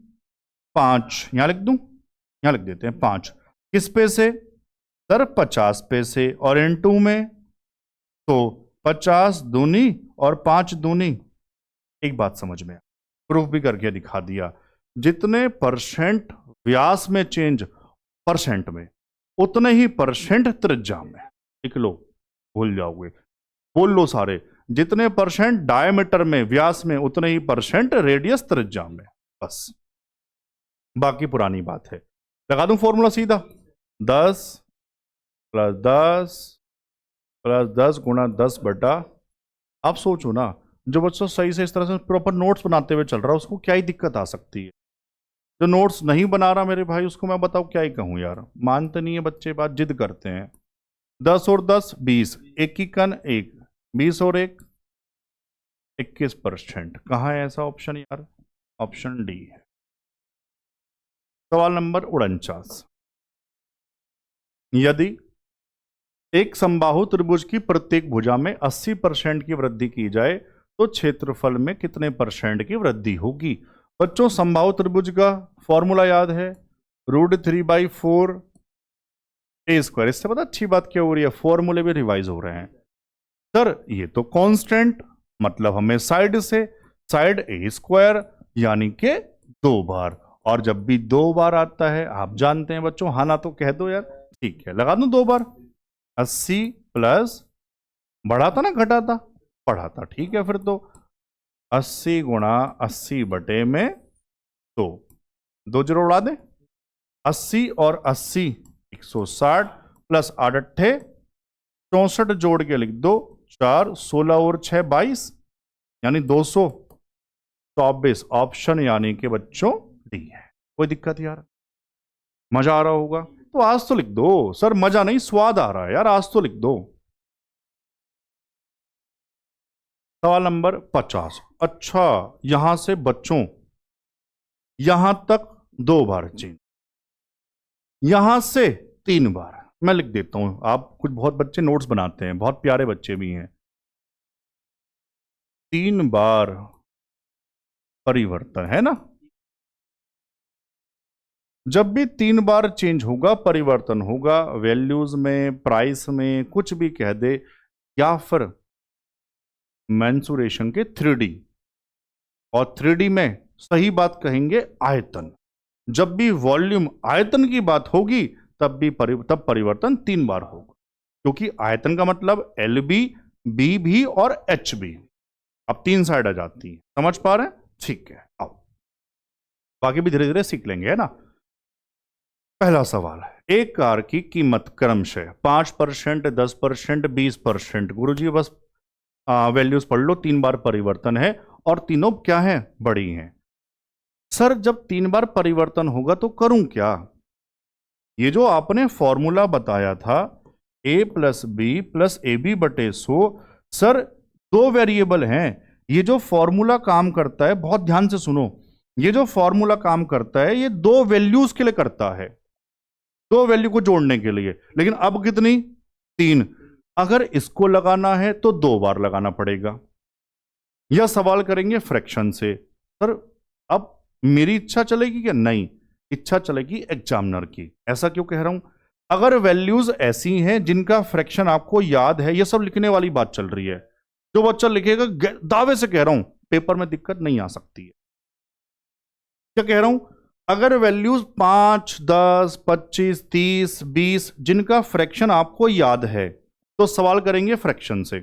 5। यहां लिख दूं? यहां लिख देते हैं 5। किस पे से? सर 50 पे से। और इनटू में तो 50 दूनी और 5 दूनी। एक बात समझ में, प्रूफ भी करके दिखा दिया। जितने परसेंट व्यास में चेंज परसेंट में, उतने ही परसेंट त्रिज्या में। लिख लो, भूल जाओगे, बोल लो सारे। जितने परसेंट डायमीटर में व्यास में, उतने ही परसेंट रेडियस त्रिज्या में। बस, बाकी पुरानी बात है। लगा दूं फॉर्मूला सीधा, 10 + 10 + 10 × 10 बटा। आप सोचो ना, जो बच्चों सही से इस तरह से प्रॉपर नोट्स बनाते हुए चल रहा है, उसको क्या ही दिक्कत आ सकती है। जो नोट्स नहीं बना रहा मेरे भाई, उसको मैं बताऊं क्या ही कहूं यार। मानते नहीं है बच्चे, बात जिद करते हैं। 10 और 10 20, 1 की कन 1, 20 और 1 21%। कहाँ है ऐसा ऑप्शन यार? ऑप्शन डी है। सवाल नंबर 49। यदि एक समबाहु त्रिभुज की प्रत्येक भुजा में 80% की वृद्धि की जाए तो क्षेत्रफल में कितने परसेंट की वृद्धि होगी? बच्चों, समबाहु त्रिभुज का फॉर्मूला याद है, √3/4 a²। इससे पता अच्छी बात क्या हो रही है, फॉर्मूले भी रिवाइज हो रहे हैं। सर ये तो कांस्टेंट, मतलब हमें साइड से साइड a² यानी के 2 बार, और जब भी 2 बार आता है आप जानते हैं बच्चों, हाँ ना तो कह दो यार। ठीक है, लगा दूं 2 बार। 80 प्लस बढ़ा था ना घटा था? पढ़ा था। ठीक है, फिर तो 80 × 80 बटे में 2, 2 0 उड़ा दे। 80 और 80 160 प्लस 8 8 64 जोड़ के लिख दो, 4 16 और 6 22 यानी 224। ऑप्शन यानी कि बच्चों डी है। कोई दिक्कत यार? मजा आ रहा होगा तो आज तो लिख दो। सर मजा नहीं, स्वाद आ रहा है यार, आज तो लिख दो। सवाल नंबर 50। अच्छा, यहां से बच्चों यहां तक 2 बार चेंज, यहां से 3 बार। मैं लिख देता हूं, आप कुछ बहुत बच्चे नोट्स बनाते हैं, बहुत प्यारे बच्चे भी हैं। 3 बार परिवर्तन है ना? जब भी 3 बार चेंज होगा, परिवर्तन होगा, वैल्यूज में, प्राइस में, कुछ भी कह दे, या फिर मेंसुरेशन के 3D, और 3D में सही बात कहेंगे आयतन। जब भी वॉल्यूम आयतन की बात होगी तब परिवर्तन 3 बार होगा, क्योंकि आयतन का मतलब LB, BB और HB। अब 3 साइड आ जाती है, समझ पा रहे हैं? ठीक है, आओ बाकी भी धीरे धीरे सीख लेंगे, है ना। पहला सवाल है, एक कार की कीमत क्रमशः 5%, 10%, 20%। गुरुजी बस वैल्यूज पढ़ लो, 3 बार परिवर्तन है और तीनों क्या है? बड़ी हैं। सर जब 3 बार परिवर्तन होगा तो करूं क्या? ये जो आपने फॉर्मूला बताया था a + b + ab बटे 100, सर 2 वेरिएबल हैं। ये जो फॉर्मूला काम करता है, बहुत ध्यान से सुनो, ये जो फॉर्मूला काम करता है ये 2 वैल्यूज के लिए करता है, 2 वैल्यू को जोड़ने के लिए। लेकिन अब कितनी? 3। अगर इसको लगाना है तो 2 बार लगाना पड़ेगा। यह सवाल करेंगे फ्रैक्शन से। सर अब मेरी इच्छा चलेगी क्या? नहीं, इच्छा चलेगी एग्जामिनर की। ऐसा क्यों कह रहा हूं? अगर वैल्यूज ऐसी हैं जिनका फ्रैक्शन आपको याद है, यह सब लिखने वाली बात चल रही है, जो बच्चा लिखेगा दावे से कह रहा हूं पेपर में दिक्कत नहीं आ सकती है। क्या कह रहा हूं? अगर वैल्यूज 5, 10, 25, 30, 20 जिनका फ्रैक्शन आपको याद है तो सवाल करेंगे फ्रैक्शन से।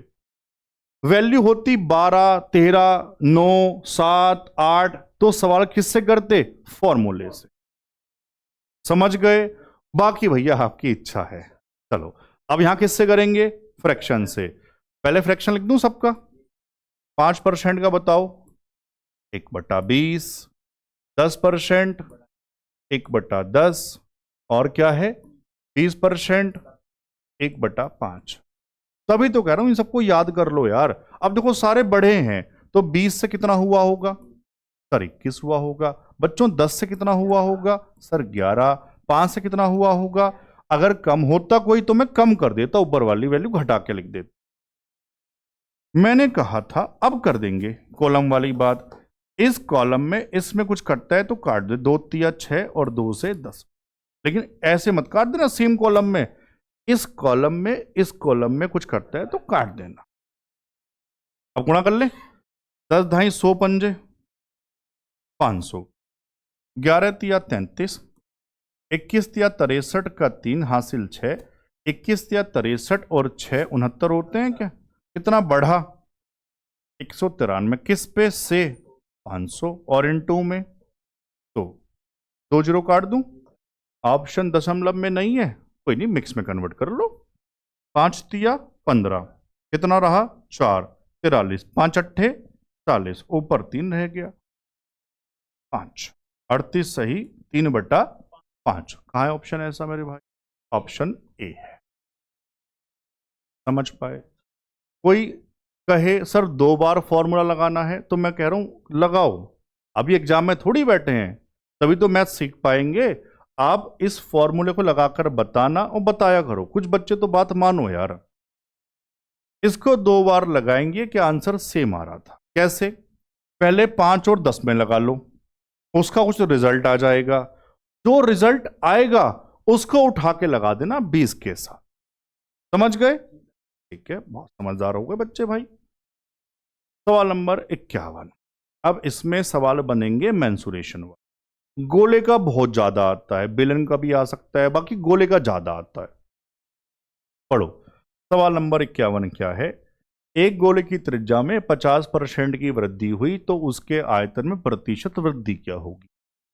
वैल्यू होती 12, 13, 9, 7, 8 तो सवाल किससे करते? फॉर्मूले से। समझ गए? बाकी भैया आपकी इच्छा है। चलो अब यहां किससे करेंगे? फ्रैक्शन से। पहले फ्रैक्शन लिख दूं सबका। 5% का बताओ, 1/20, 10% 1/10, और क्या है 20% 1/5। तभी तो कह रहा हूं इन सबको याद कर लो यार। अब देखो सारे बड़े हैं, तो 20 से कितना हुआ होगा? सर 21 हुआ होगा। बच्चों 10 से कितना हुआ होगा? सर 11। 5 से कितना हुआ होगा? अगर कम होता कोई तो मैं कम कर देता, ऊपर वाली वैल्यू घटा के लिख देता। मैंने कहा था अब कर देंगे कॉलम वाली बात। इस कॉलम में इसमें कुछ कटता है तो काट दे, 2 तिया 6 और 2 से 10। लेकिन ऐसे मत काट देना सेम कॉलम में, इस कॉलम में इस कॉलम में कुछ कटता है तो काट देना। अब गुणा कर ले, 10 ढाई 100 पंजे, 500। 11 तिया 33, 21 तिया 63 का 3 हासिल 6, 21 तिया 63 और 6 69 होते हैं क्या? कितना बढ़ा? 193। किस पे से? 500 और इन 2 में, तो 2 जीरो काट दूं। ऑप्शन दशमलव में नहीं है, कोई नहीं, मिक्स में कन्वर्ट कर लो। 5 तिया 15, कितना रहा? 4, 43, 5 अट्ठे 40, ऊपर 3 रह गया 5, 38 सही, 3/5। कहाँ है ऑप्शन ऐसा मेरे भाई? ऑप्शन ए है। समझ पाए? कोई कहे सर 2 बार फॉर्मूला लगाना है, तो मैं कह रहा हूं लगाओ, अभी एग्जाम में थोड़ी बैठे हैं, तभी तो मैथ सीख पाएंगे। आप इस फॉर्मूले को लगाकर बताना और बताया करो। कुछ बच्चे तो बात मानो यार, इसको 2 बार लगाएंगे कि आंसर सेम आ रहा था। कैसे? पहले 5 और 10 में लगा लो, उसका कुछ रिजल्ट आ जाएगा, जो रिजल्ट आएगा उसको उठा के लगा देना 20 के साथ। समझ गए? ठीक है, बहुत समझदार हो गए बच्चे भाई। सवाल नंबर 51। अब इसमें सवाल बनेंगे मेंसुरेशन वाले। गोले का बहुत ज्यादा आता है, बेलन का भी आ सकता है, बाकी गोले का ज्यादा आता है। पढ़ो सवाल नंबर 51 क्या है। एक गोले की त्रिज्या में 50% की वृद्धि हुई तो उसके आयतन में प्रतिशत वृद्धि क्या होगी?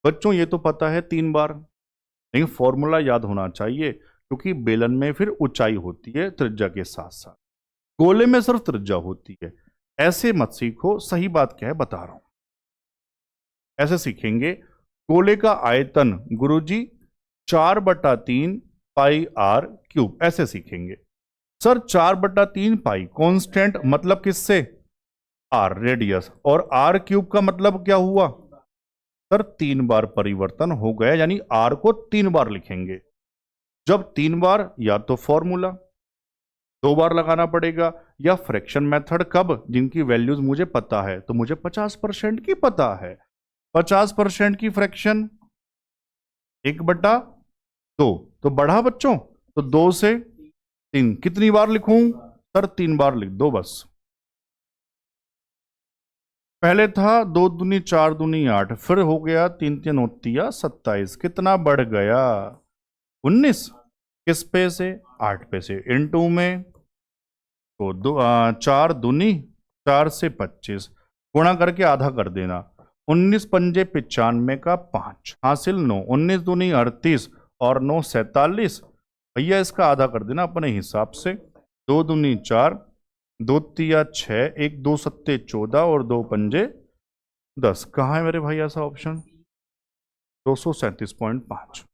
बच्चों ये तो पता है 3 बार, लेकिन फॉर्मूला याद होना चाहिए, क्योंकि बेलन में फिर ऊंचाई होती है त्रिज्या के साथ साथ, गोले में सिर्फ त्रिज्या होती है। ऐसे मत सीखो, सही बात क्या है बता रहा हूं। ऐसे सीखेंगे, गोले का आयतन गुरुजी 4/3 पाई आर क्यूब, ऐसे सीखेंगे। सर 4/3 पाई कांस्टेंट मतलब किससे? आर, रेडियस, और आर क्यूब का मतलब क्या हुआ? सर 3 बार परिवर्तन हो गया, यानी आर को 3 बार लिखेंगे। जब 3 बार, या तो फॉर्मूला 2 बार लगाना पड़ेगा, या फ्रैक्शन मेथड। कब? जिनकी वैल्यूज मुझे पता है, तो मुझे 50% की पता है, 50% की फ्रैक्शन 1/2, तो बढ़ा बच्चों, तो 2 से 3 कितनी बार लिखूं? सर 3 बार लिख दो बस। पहले था 2 दूनी 4 दूनी 8, फिर हो गया 3 3 29 27, कितना बढ़ गया? 19। किस पे से? 8 पे से, इन 2 में, तो 4 दूनी 4 से 25, गुणा करके आधा कर देना। 19 पंजे 95 का 5 हासिल 9, 19 दूनी 38 और 9 47। भैया इसका आधा कर देना अपने हिसाब से। 2 दूनी 4, 2 तिया 6, 1 2 सत्ते 14 और 2 पंजे 10। कहाँ है मेरे भाई ऐसा ऑप्शन? 237.5।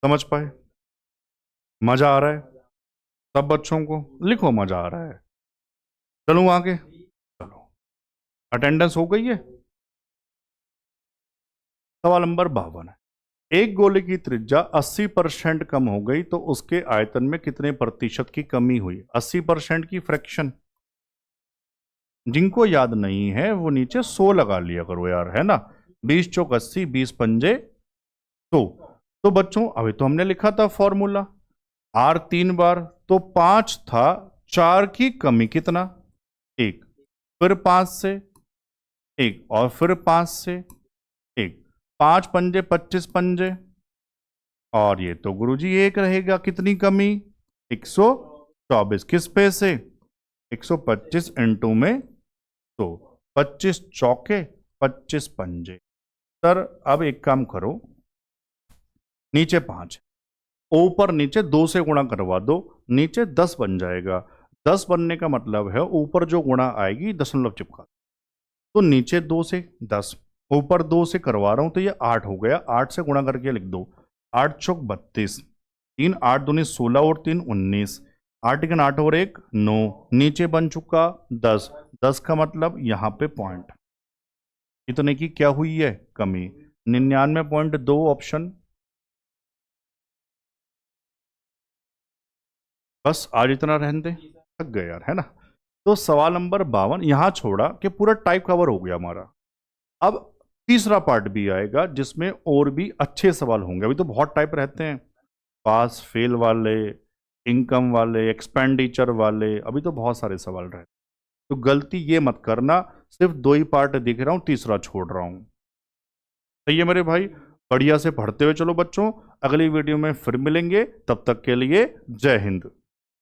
समझ पाए? मजा आ रहा है सब बच्चों को? लिखो मजा आ रहा है। चलूं आगे? चलो, अटेंडेंस हो गई है। सवाल नंबर 52 है। एक गोले की त्रिज्या 80% कम हो गई तो उसके आयतन में कितने प्रतिशत की कमी हुई? 80% की फ्रैक्शन जिनको याद नहीं है वो नीचे 100 लगा लिया करो यार, है ना। 20 चौक 80, 20 पंजे 100। तो बच्चों अभी तो हमने लिखा था फॉर्मूला, आर 3 बार, तो 5 था, 4 की कमी कितना? 1, फिर 5 से 1 और फिर 5 से 1, 5 पंजे 25 पंजे, और ये तो गुरुजी 1 रहेगा। कितनी कमी? 124। किस पे से? 125 × में, तो 25 चौके 25 पंजे। सर अब एक काम करो, नीचे 5, ऊपर नीचे 2 से गुणा करवा दो, नीचे 10 बन जाएगा। 10 बनने का मतलब है ऊपर जो गुणा आएगी दशमलव चिपका, तो नीचे 2 से 10, ऊपर 2 से करवा रहा हूं, तो ये 8 हो गया। 8 से गुणा करके लिख दो। 8 चौक 32, 3 8 दूनी 16 और 3 19, 8 1 8 और 1 9, नीचे बन चुका 10। 10 का मतलब यहाँ पे पॉइंट, इतने की क्या हुई है? कमी। 99.2 ऑप्शन। बस आज इतना रहने दे, थक गए यार, है ना। तो सवाल नंबर 52 यहां छोड़ा कि पूरा टाइप कवर हो गया हमारा। अब तीसरा पार्ट भी आएगा जिसमें और भी अच्छे सवाल होंगे। अभी तो बहुत टाइप रहते हैं, पास फेल वाले, इनकम वाले, एक्सपेंडिचर वाले, अभी तो बहुत सारे सवाल रहते हैं। तो गलती ये मत करना, सिर्फ 2 ही पार्ट दिख रहा हूं, तीसरा छोड़ रहा हूं। सही है मेरे भाई, बढ़िया से पढ़ते हुए चलो बच्चों। अगली वीडियो में फिर मिलेंगे, तब तक के लिए जय हिंद।